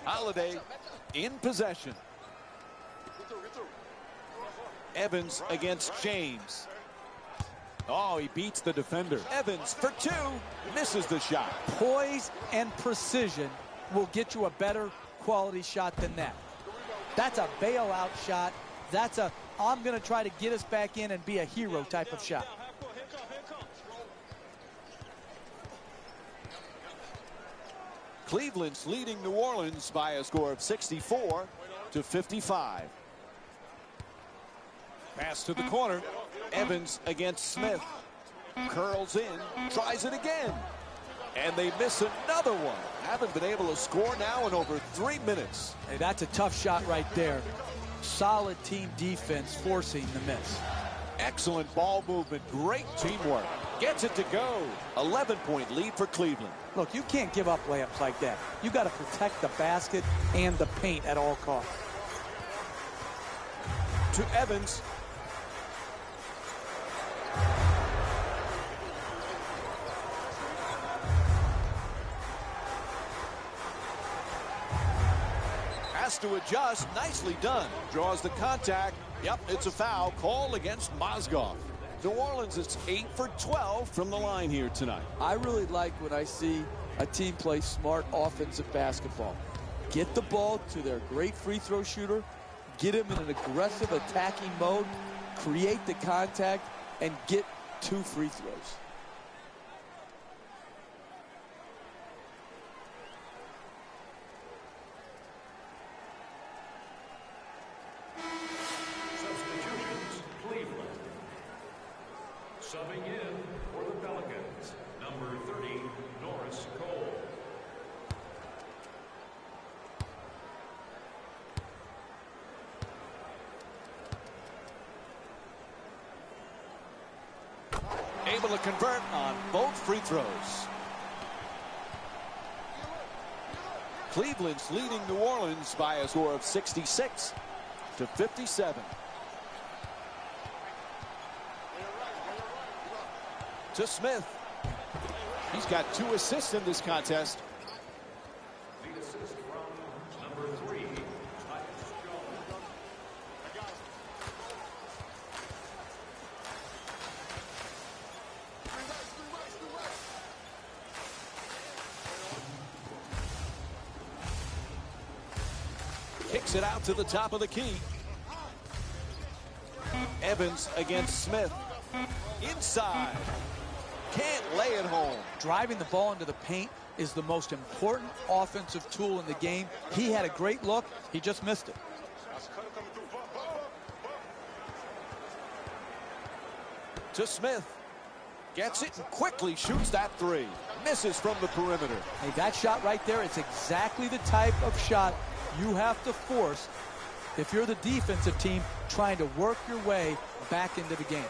Speaker 1: Holiday in possession. Evans against James. Oh, he beats the defender. Evans for two. Misses the shot.
Speaker 2: Poise and precision will get you a better quality shot than that. That's a bailout shot. That's a, I'm going to try to get us back in and be a hero type of shot.
Speaker 1: Cleveland's leading New Orleans by a score of 64-55. Pass to the corner. Evans against Smith. Curls in. Tries it again. And they miss another one. Haven't been able to score now in over 3 minutes.
Speaker 2: Hey, that's a tough shot right there. Solid team defense forcing the miss.
Speaker 1: Excellent ball movement. Great teamwork. Gets it to go. 11-point lead for Cleveland.
Speaker 2: Look, you can't give up layups like that. You got to protect the basket and the paint at all costs.
Speaker 1: To Evans. Has to adjust. Nicely done. Draws the contact. Yep, it's a foul call against Mozgov. New Orleans is 8 for 12 from the line here tonight.
Speaker 2: I really like when I see a team play smart offensive basketball. Get the ball to their great free throw shooter, get him in an aggressive attacking mode, create the contact, and get 2 free throws.
Speaker 4: Subbing in for the Pelicans, number 30, Norris Cole.
Speaker 1: Able to convert on both free throws. Cleveland's leading New Orleans by a score of 66-57. To Smith. He's got 2 assists in this contest.
Speaker 4: The assist from number 3, Tyus Jones.
Speaker 1: Kicks it out to the top of the key. Evans against Smith. Inside. Can't lay it home.
Speaker 2: Driving the ball into the paint is the most important offensive tool in the game. He had a great look. He just missed it.
Speaker 1: To Smith. Gets it and quickly shoots that 3. Misses from the perimeter.
Speaker 2: Hey, that shot right there is exactly the type of shot you have to force if you're the defensive team trying to work your way back into the game.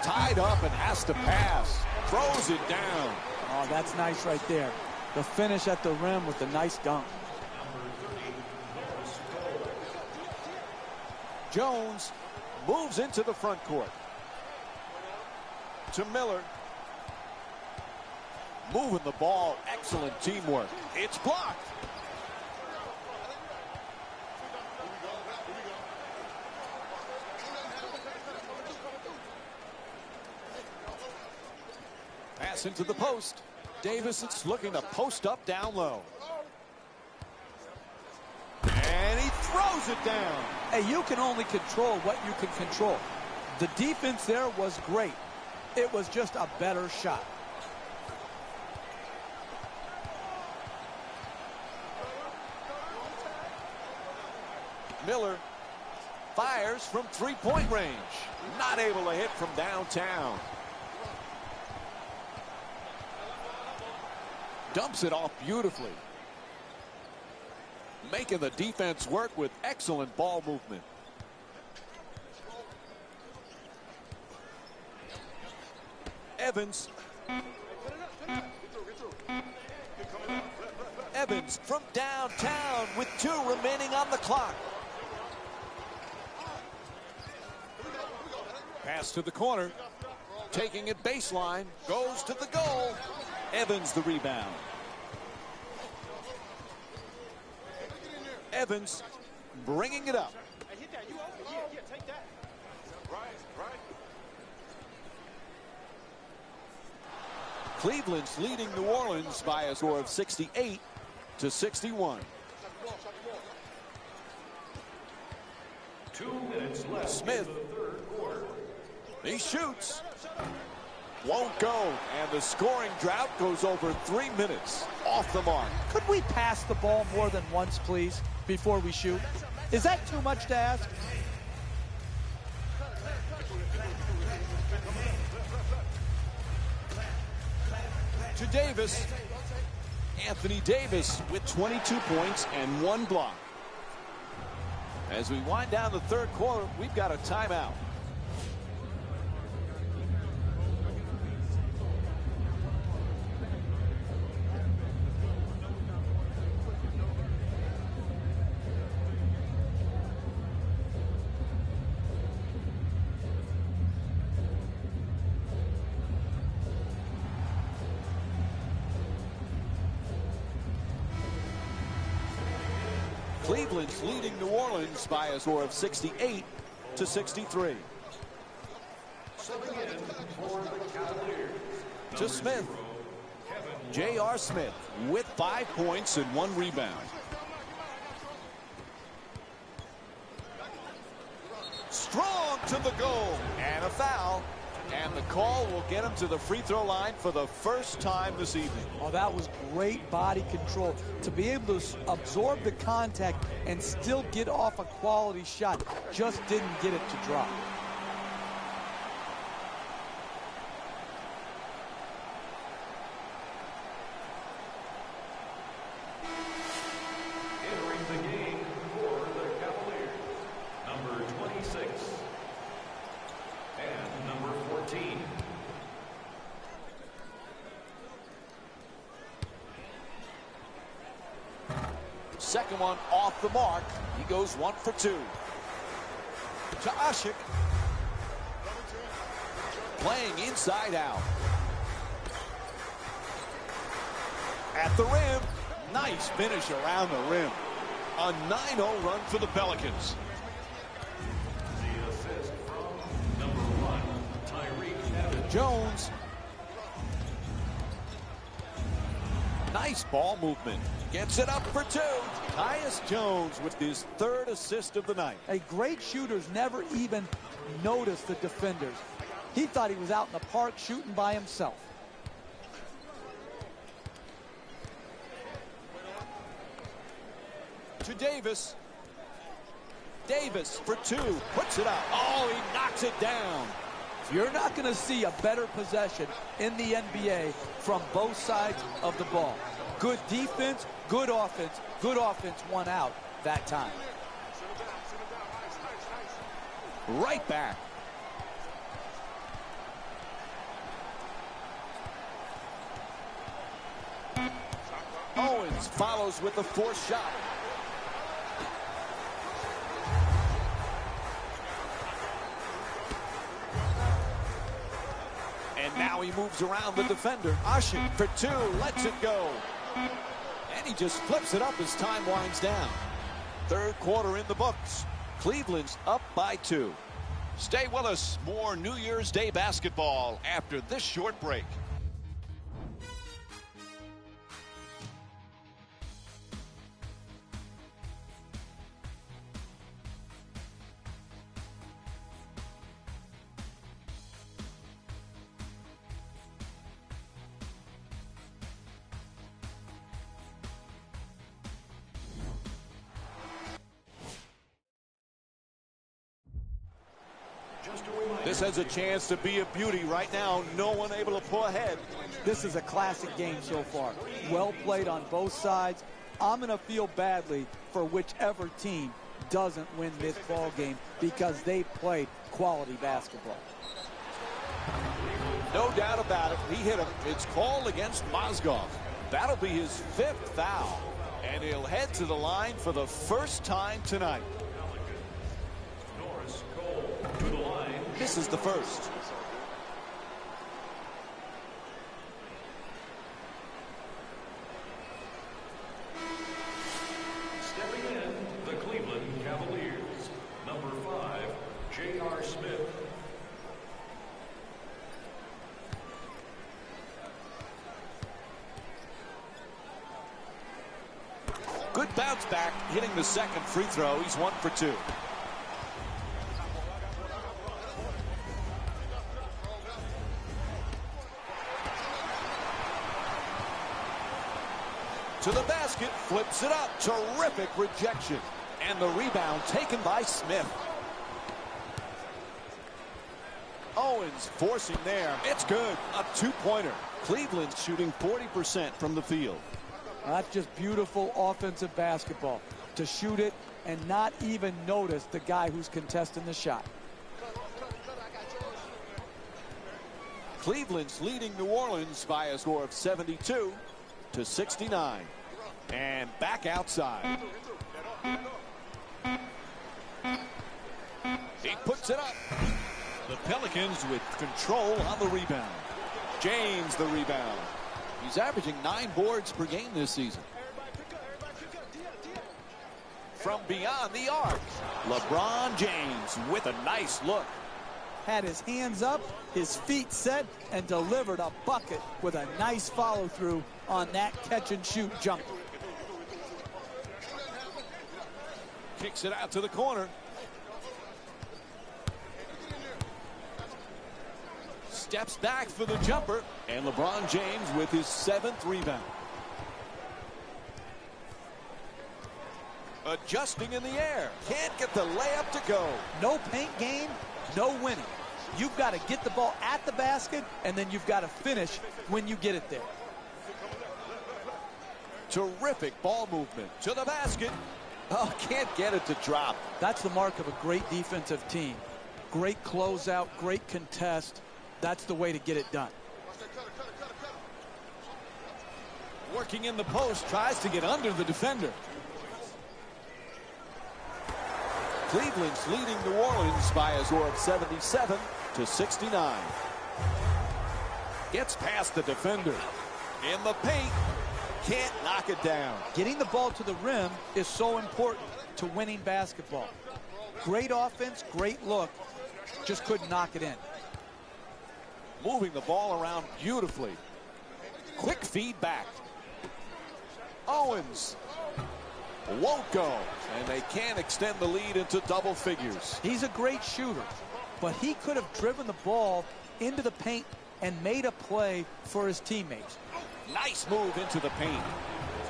Speaker 1: Tied up and has to pass. Throws it down.
Speaker 2: Oh, that's nice right there. The finish at the rim with the nice dunk.
Speaker 1: Jones moves into the front court. To Miller. Moving the ball. Excellent teamwork. It's blocked. Pass into the post. Davis is looking to post up down low. And he throws it down.
Speaker 2: Hey, you can only control what you can control. The defense there was great. It was just a better shot.
Speaker 1: Miller fires from three-point range. Not able to hit from downtown. Dumps it off beautifully. Making the defense work with excellent ball movement. Evans. Evans from downtown with 2 remaining on the clock. Pass to the corner. Taking it baseline. Goes to the goal. Evans the rebound. Evans bringing it up. Cleveland's leading New Orleans by a score of 68-61.
Speaker 4: 2 minutes left.
Speaker 1: Smith.
Speaker 4: In the third quarter.
Speaker 1: He shoots. Won't go. And the scoring drought goes over 3 minutes. Off the mark.
Speaker 2: Could we pass the ball more than once, please, before we shoot? Is that too much to ask?
Speaker 1: To Davis. Anthony Davis with 22 points and 1 block. As we wind down the third quarter, we've got a timeout. Cleveland's leading New Orleans by a score of 68-63. To Smith. J.R. Smith with 5 points and 1 rebound. Strong to the goal. And a foul. And the call will get him to the free throw line for the first time this evening.
Speaker 2: Oh, that was great body control. To be able to absorb the contact and still get off a quality shot. Just didn't get it to drop.
Speaker 4: Entering the game for the Cavaliers, number 26 and number 14.
Speaker 1: Second one off the mark. He goes 1 for 2. To Ashik. Playing inside out. At the rim. Nice finish around the rim. A 9-0 run for the Pelicans.
Speaker 4: The assist from number 1, Tyreek Evans.
Speaker 1: Jones. Nice ball movement. Gets it up for 2. Tyus Jones with his 3rd assist of the night.
Speaker 2: Hey, great shooters never even notice the defenders. He thought he was out in the park shooting by himself.
Speaker 1: To Davis. Davis for two. Puts it up. Oh, he knocks it down.
Speaker 2: You're not going to see a better possession in the NBA from both sides of the ball. Good defense, good offense won out that time.
Speaker 1: Right back. Owens follows with the fourth shot. And now he moves around the defender. Usher for two, lets it go. And he just flips it up as time winds down. Third quarter in the books. Cleveland's up by 2. Stay with us. More New Year's Day basketball after this short break. This has a chance to be a beauty right now. No one able to pull ahead.
Speaker 2: This is a classic game so far. Well played on both sides. I'm going to feel badly for whichever team doesn't win this ball game because they played quality basketball.
Speaker 1: No doubt about it. He hit him. It's called against Mozgov. That'll be his 5th foul. And he'll head to the line for the first time tonight. This is the first.
Speaker 4: Stepping in, the Cleveland Cavaliers. Number 5, J.R. Smith.
Speaker 1: Good bounce back, hitting the second free throw. He's 1 for 2. To the basket, flips it up. Terrific rejection. And the rebound taken by Smith. Owens forcing there. It's good. A 2-pointer. Cleveland shooting 40% from the field.
Speaker 2: That's just beautiful offensive basketball. To shoot it and not even notice the guy who's contesting the shot.
Speaker 1: Cleveland's leading New Orleans by a score of 72 to 69. And back outside. He puts it up. The Pelicans with control on the rebound. James the rebound. He's averaging 9 boards per game this season. From beyond the arc, LeBron James with a nice look.
Speaker 2: Had his hands up, his feet set, and delivered a bucket with a nice follow-through on that catch-and-shoot jumper.
Speaker 1: Kicks it out to the corner. Steps back for the jumper, and LeBron James with his 7th rebound. Adjusting in the air. Can't get the layup to go.
Speaker 2: No paint game, no winning. You've got to get the ball at the basket, and then you've got to finish when you get it there.
Speaker 1: Terrific ball movement to the basket. Oh, can't get it to drop.
Speaker 2: That's the mark of a great defensive team. Great closeout, great contest. That's the way to get it done.
Speaker 1: Working in the post, tries to get under the defender. Cleveland's leading New Orleans by a score of 77 to 69. Gets past the defender. In the paint. Can't knock it down.
Speaker 2: Getting the ball to the rim is so important to winning basketball. Great offense, great look. Just couldn't knock it in.
Speaker 1: Moving the ball around beautifully. Quick feedback. Owens won't go, and they can't extend the lead into double figures.
Speaker 2: He's a great shooter, but he could have driven the ball into the paint and made a play for his teammates.
Speaker 1: Nice move into the paint.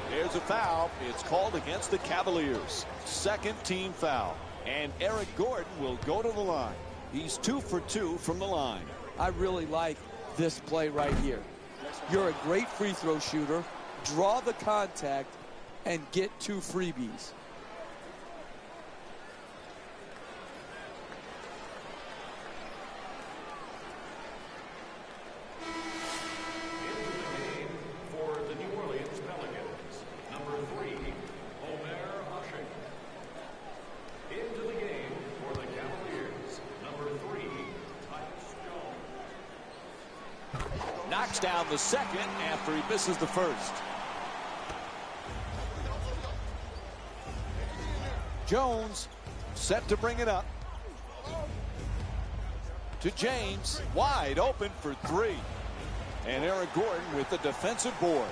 Speaker 1: There's a foul. It's called against the Cavaliers. 2nd team foul. And Eric Gordon will go to the line. He's 2 for 2 from the line.
Speaker 2: I really like this play right here. You're a great free throw shooter. Draw the contact and get 2 freebies.
Speaker 4: For the New Orleans Pelicans, number 3, into the game for the Cavaliers, number 3, Jones.
Speaker 1: Knocks down the second after he misses the first. Jones set to bring it up. To James, wide open for 3. And Eric Gordon with the defensive board.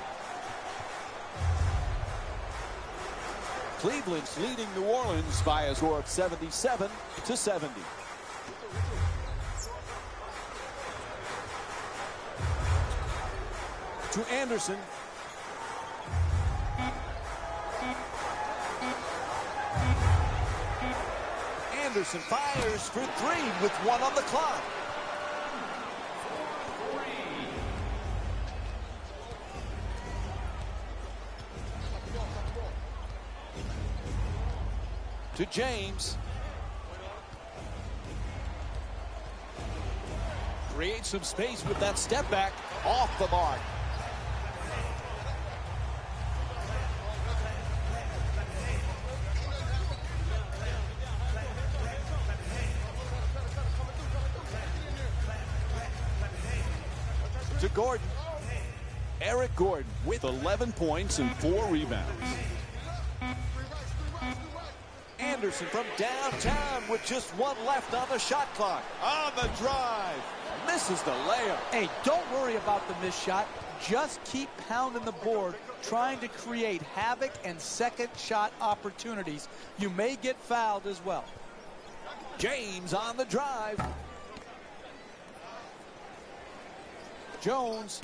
Speaker 1: Cleveland's leading New Orleans by a score of 77-70. To Anderson. Anderson fires for 3 with 1 on the clock. To James. Creates some space with that step back. Off the mark. To Gordon. Eric Gordon with 11 points and 4 rebounds. Anderson from downtown with just 1 left on the shot clock. On the drive. Misses the layup.
Speaker 2: Hey, don't worry about the missed shot. Just keep pounding the board, trying to create havoc and second shot opportunities. You may get fouled as well.
Speaker 1: James on the drive. Jones.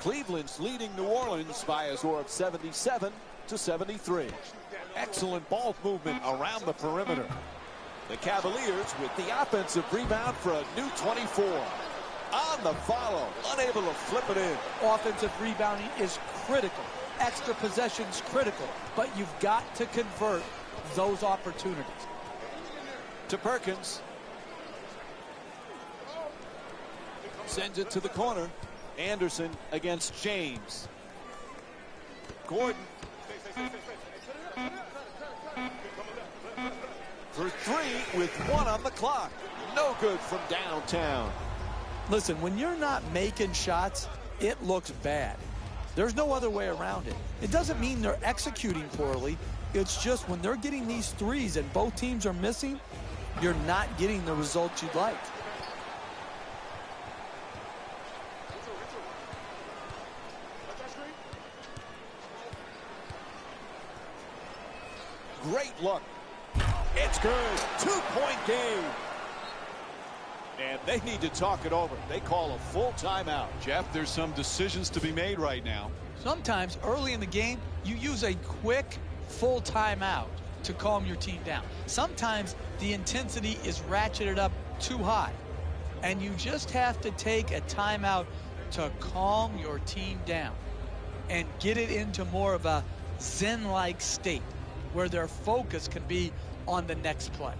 Speaker 1: Cleveland's leading New Orleans by a score of 77-73. Excellent ball movement around the perimeter. The Cavaliers with the offensive rebound for a new 24. On the follow, unable to flip it in.
Speaker 2: Offensive rebounding is critical. Extra possessions critical, but you've got to convert those opportunities.
Speaker 1: To Perkins. Sends it to the corner. Anderson against James. Gordon. For 3 with 1 on the clock. No good from downtown.
Speaker 2: Listen, when you're not making shots, it looks bad. There's no other way around it. It doesn't mean they're executing poorly. It's just when they're getting these threes and both teams are missing, you're not getting the results you'd like.
Speaker 1: Great look. It's good. 2-point game. And they need to talk it over. They call a full timeout.
Speaker 6: Jeff, there's some decisions to be made right now.
Speaker 2: Sometimes early in the game, you use a quick full timeout to calm your team down. Sometimes the intensity is ratcheted up too high, and you just have to take a timeout to calm your team down and get it into more of a zen-like state where their focus can be on the next play.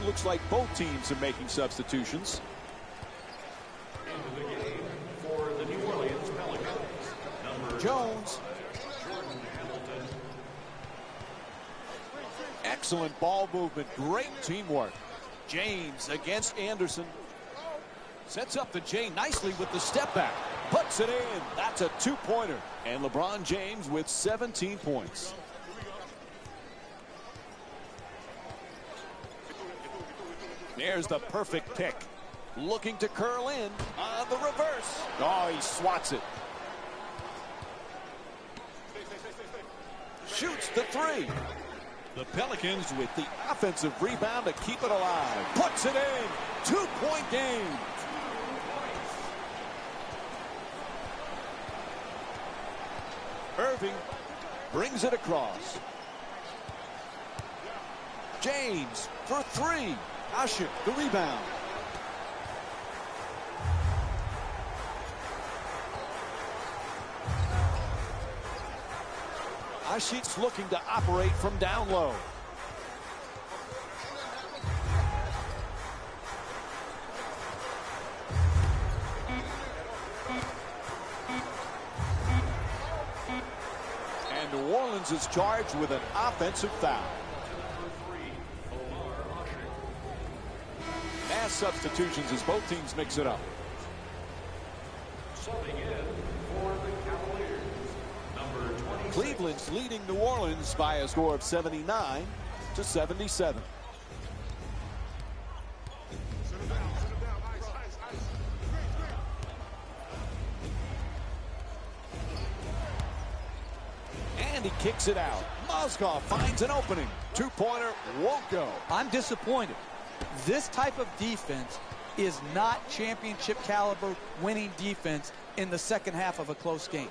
Speaker 1: Looks like both teams are making substitutions.
Speaker 4: Into the game for the New Orleans Pelicans, number
Speaker 1: Jones.
Speaker 4: Jordan Hamilton
Speaker 1: Excellent ball movement. Great teamwork. James against Anderson. Sets up the J nicely with the step back. Puts it in. That's a two-pointer. And LeBron James with 17 points. There's the perfect pick. Looking to curl in on the reverse. Oh, he swats it. Shoots the three. The Pelicans with the offensive rebound to keep it alive. Puts it in. Two-point game. Irving brings it across. James for three. Ashik, the rebound. Ashik's looking to operate from down low. And New Orleans is charged with an offensive foul. Mass substitutions as both teams mix it up.
Speaker 4: Subbing in for the Cavaliers, number 26.
Speaker 1: Cleveland's leading New Orleans by a score of 79-77. And he kicks it out. Mozgov finds an opening. Two-pointer won't go.
Speaker 2: I'm disappointed. This type of defense is not championship caliber winning defense in the second half of a close game.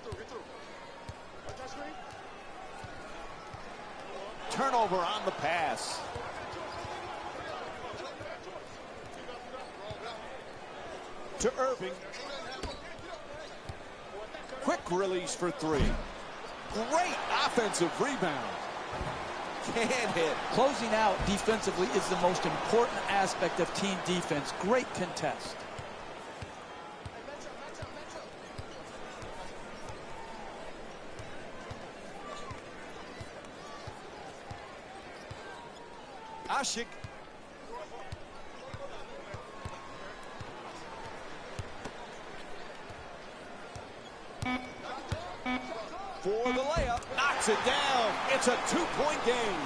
Speaker 1: Turnover on the pass. To Irving. Quick release for three. Great offensive rebound. Can't hit.
Speaker 2: Closing out defensively is the most important aspect of team defense. Great contest.
Speaker 1: Ashik. For the layup. Knocks it down. It's a two-point game.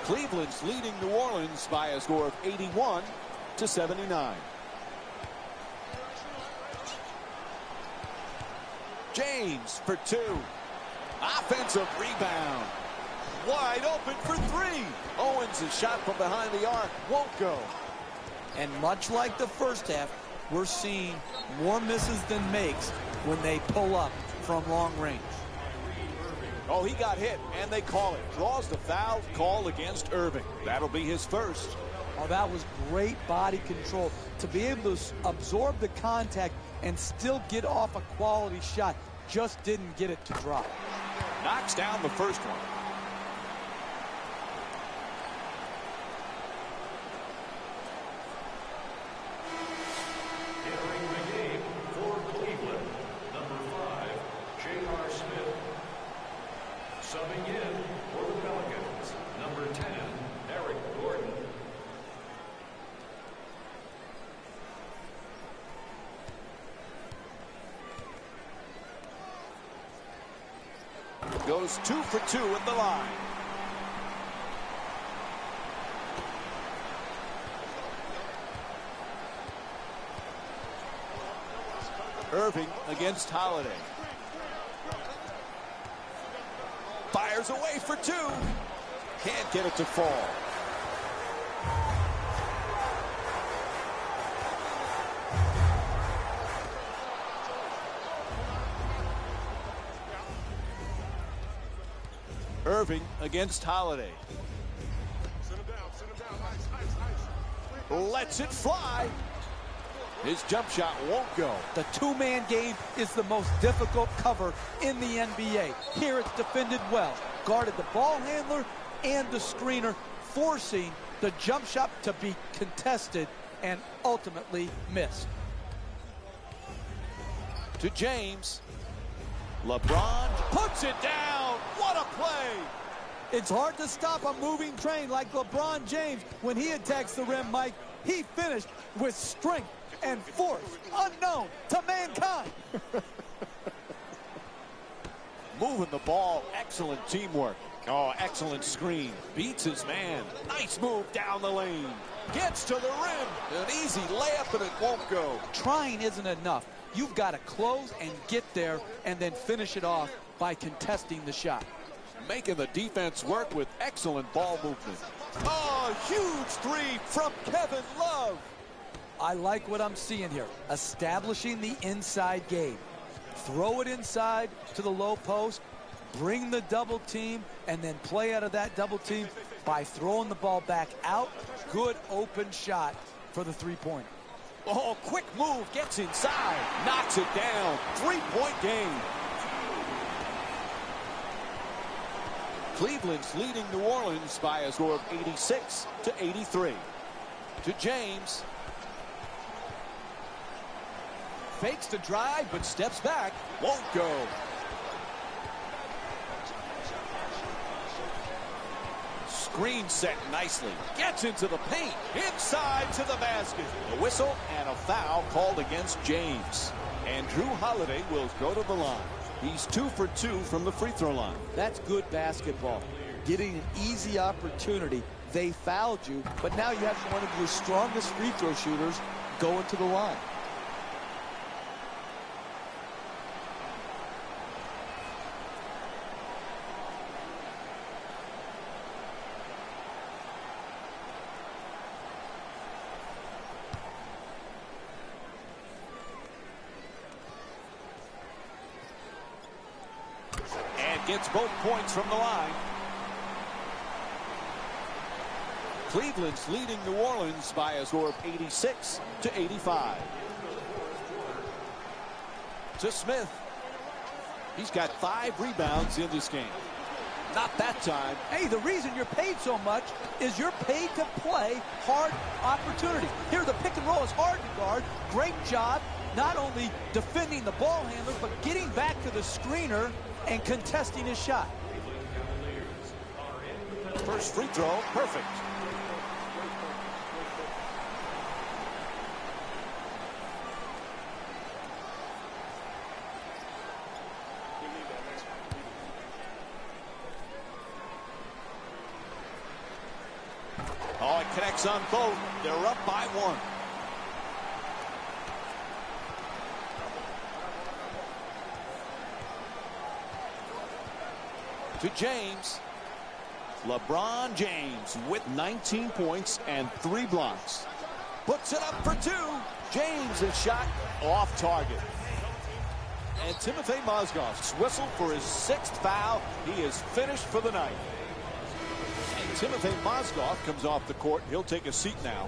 Speaker 1: Cleveland's leading New Orleans by a score of 81-79. James for two. Offensive rebound. Wide open for three. Owens' shot from behind the arc won't go.
Speaker 2: And much like the first half, we're seeing more misses than makes when they pull up from long range.
Speaker 1: Oh, he got hit, and they call it. Draws the foul call against Irving. That'll be his first.
Speaker 2: Oh, that was great body control. To be able to absorb the contact and still get off a quality shot. Just didn't get it to drop.
Speaker 1: Knocks down the first one.
Speaker 4: Entering the game for Cleveland, number 5, J.R. Smith. Subbing in for the Pelicans, number 10, Eric Gordon.
Speaker 1: Goes 2 for 2 at the line. Irving against Holiday. Fires away for two. Can't get it to fall. Irving against Holiday. Lets it fly. His jump shot won't go.
Speaker 2: The two-man game is the most difficult cover in the NBA. Here it's defended well. Guarded the ball handler and the screener, forcing the jump shot to be contested and ultimately missed.
Speaker 1: To James. LeBron puts it down. What a play!
Speaker 2: It's hard to stop a moving train like LeBron James when he attacks the rim, Mike. He finished with strength and force unknown to mankind.
Speaker 1: Moving the ball, excellent teamwork. Oh, excellent screen. Beats his man. Nice move down the lane. Gets to the rim. An easy layup, and it won't go.
Speaker 2: Trying isn't enough. You've got to close and get there and then finish it off by contesting the shot.
Speaker 1: Making the defense work with excellent ball movement. Oh, huge three from Kevin Love.
Speaker 2: I like what I'm seeing here. Establishing the inside game. Throw it inside to the low post, bring the double team, and then play out of that double team by throwing the ball back out. Good open shot for the three-pointer.
Speaker 1: Oh, quick move, gets inside, knocks it down. Three-point game. Cleveland's leading New Orleans by a score of 86-83. To James. Fakes the drive, but steps back. Won't go. Screen set nicely. Gets into the paint. Inside to the basket. A whistle and a foul called against James. And Drew Holiday will go to the line. He's 2 for 2 from the free throw line.
Speaker 2: That's good basketball. Getting an easy opportunity. They fouled you, but now you have one of your strongest free throw shooters going to the line.
Speaker 1: Gets both points from the line. Cleveland's leading New Orleans by a score of 86-85. To Smith. He's got 5 rebounds in this game. Not that time.
Speaker 2: Hey, the reason you're paid so much is you're paid to play hard opportunity. Here, the pick and roll is hard to guard. Great job, not only defending the ball handler, but getting back to the screener and contesting his shot.
Speaker 1: First free throw, perfect. Oh, it connects on both. They're up by 1. To James. LeBron James with 19 points and 3 blocks. Puts it up for 2. James' shot off target. And Timothy Mozgov's whistle for his 6th foul. He is finished for the night. And Timothy Mozgov comes off the court. He'll take a seat now.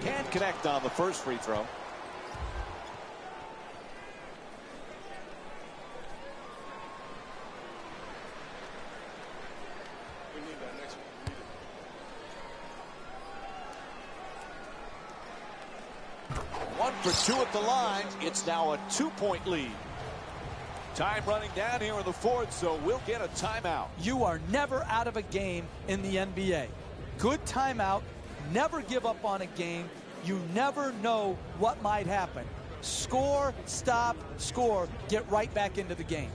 Speaker 1: Can't connect on the first free throw. For 2 at the line. It's now a 2-point lead. Time running down here in the 4th, so we'll get a timeout.
Speaker 2: You are never out of a game in the NBA. Good timeout. Never give up on a game. You never know what might happen. Score, stop, score. Get right back into the game.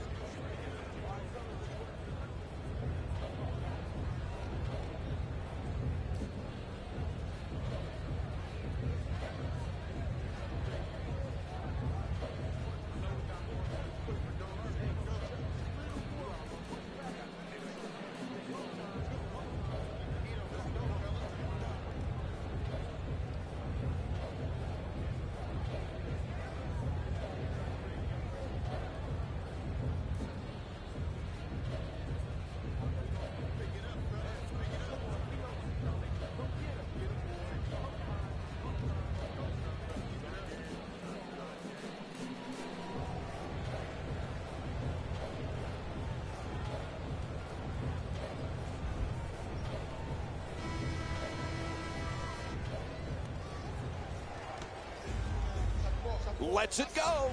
Speaker 1: Lets it go.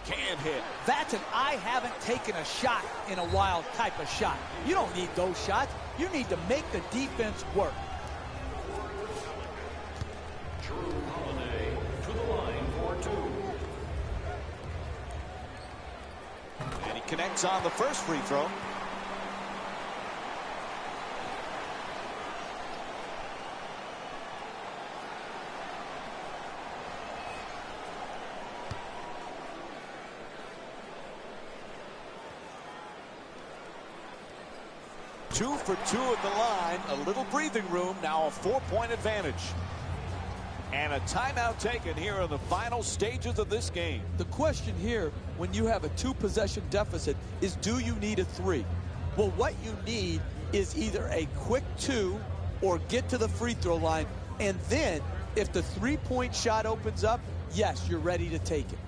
Speaker 1: Can't hit.
Speaker 2: That's an I haven't taken a shot in a while type of shot. You don't need those shots. You need to make the defense work.
Speaker 4: Drew Holiday to the line for 2.
Speaker 1: And he connects on the first free throw. Two for 2 at the line. A little breathing room. Now a 4-point advantage. And a timeout taken here in the final stages of this game.
Speaker 2: The question here, when you have a 2-possession deficit, is do you need a 3? Well, what you need is either a quick 2 or get to the free throw line. And then, if the 3-point shot opens up, yes, you're ready to take it.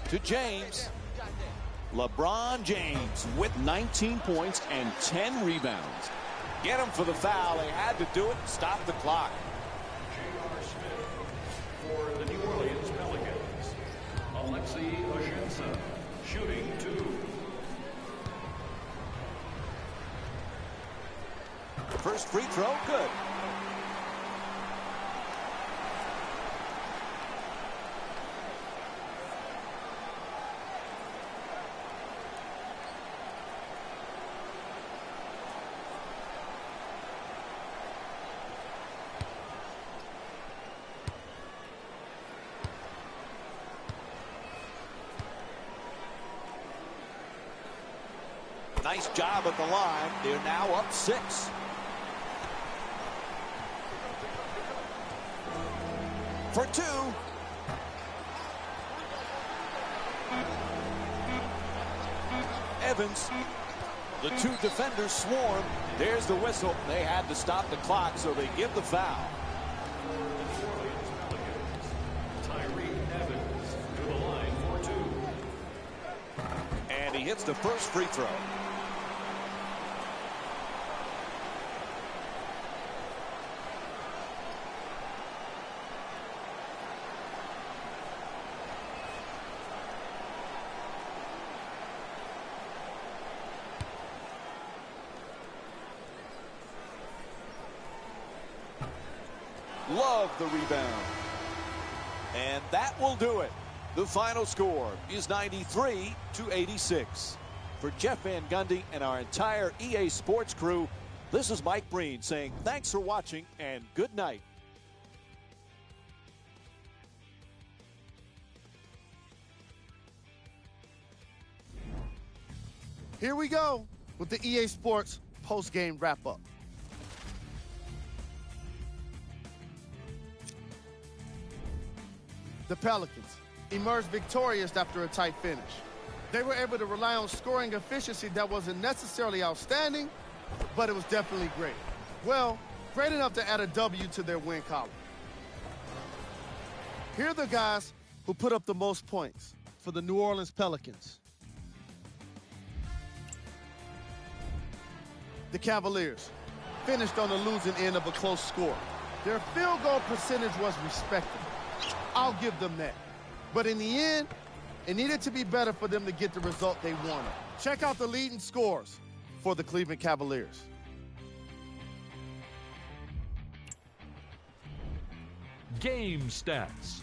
Speaker 1: To James. LeBron James with 19 points and 10 rebounds. Get him for the foul. They had to do it. Stop the clock.
Speaker 4: J.R. Smith for the New Orleans Pelicans. Alexei Oshinsa shooting 2.
Speaker 1: First free throw, good. Nice job at the line. They're now up 6. For 2. Evans. The 2 defenders swarm. There's the whistle. They had to stop the clock, so they give the foul.
Speaker 4: Evans to the line for 2.
Speaker 1: And he hits the first free throw. Love the rebound. And that will do it. The final score is 93-86. For Jeff Van Gundy and our entire EA Sports crew, this is Mike Breen saying thanks for watching and good night.
Speaker 7: Here we go with the EA Sports post-game wrap-up. The Pelicans emerged victorious after a tight finish. They were able to rely on scoring efficiency that wasn't necessarily outstanding, but it was definitely great. Well, great enough to add a W to their win column. Here are the guys who put up the most points for the New Orleans Pelicans. The Cavaliers finished on the losing end of a close score. Their field goal percentage was respectable. I'll give them that. But in the end, it needed to be better for them to get the result they wanted. Check out the leading scores for the Cleveland Cavaliers.
Speaker 8: Game stats.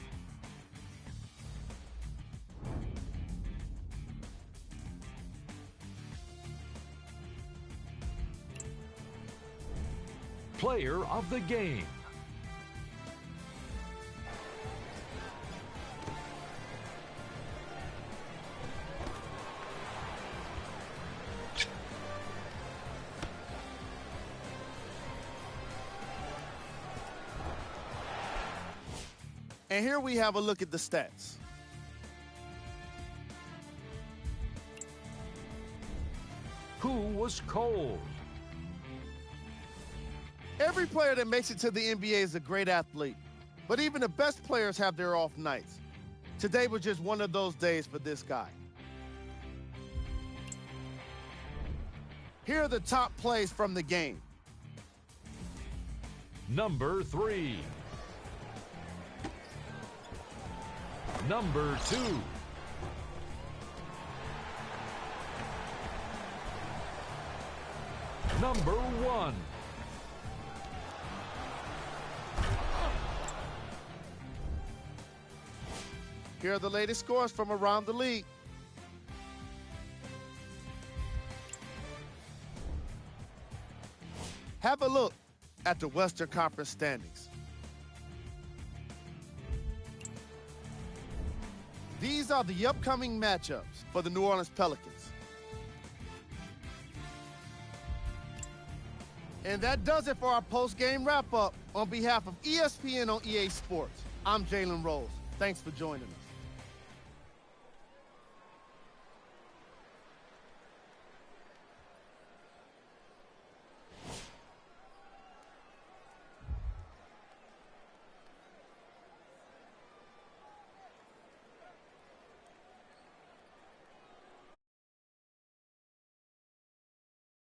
Speaker 8: Player of the game.
Speaker 7: And here we have a look at the stats.
Speaker 8: Who was cold?
Speaker 7: Every player that makes it to the NBA is a great athlete, but even the best players have their off nights. Today was just one of those days for this guy. Here are the top plays from the game.
Speaker 8: Number 3. Number 2. Number 1.
Speaker 7: Here are the latest scores from around the league. Have a look at the Western Conference standings. These are the upcoming matchups for the New Orleans Pelicans. And that does it for our post-game wrap-up. On behalf of ESPN on EA Sports, I'm Jalen Rose. Thanks for joining us.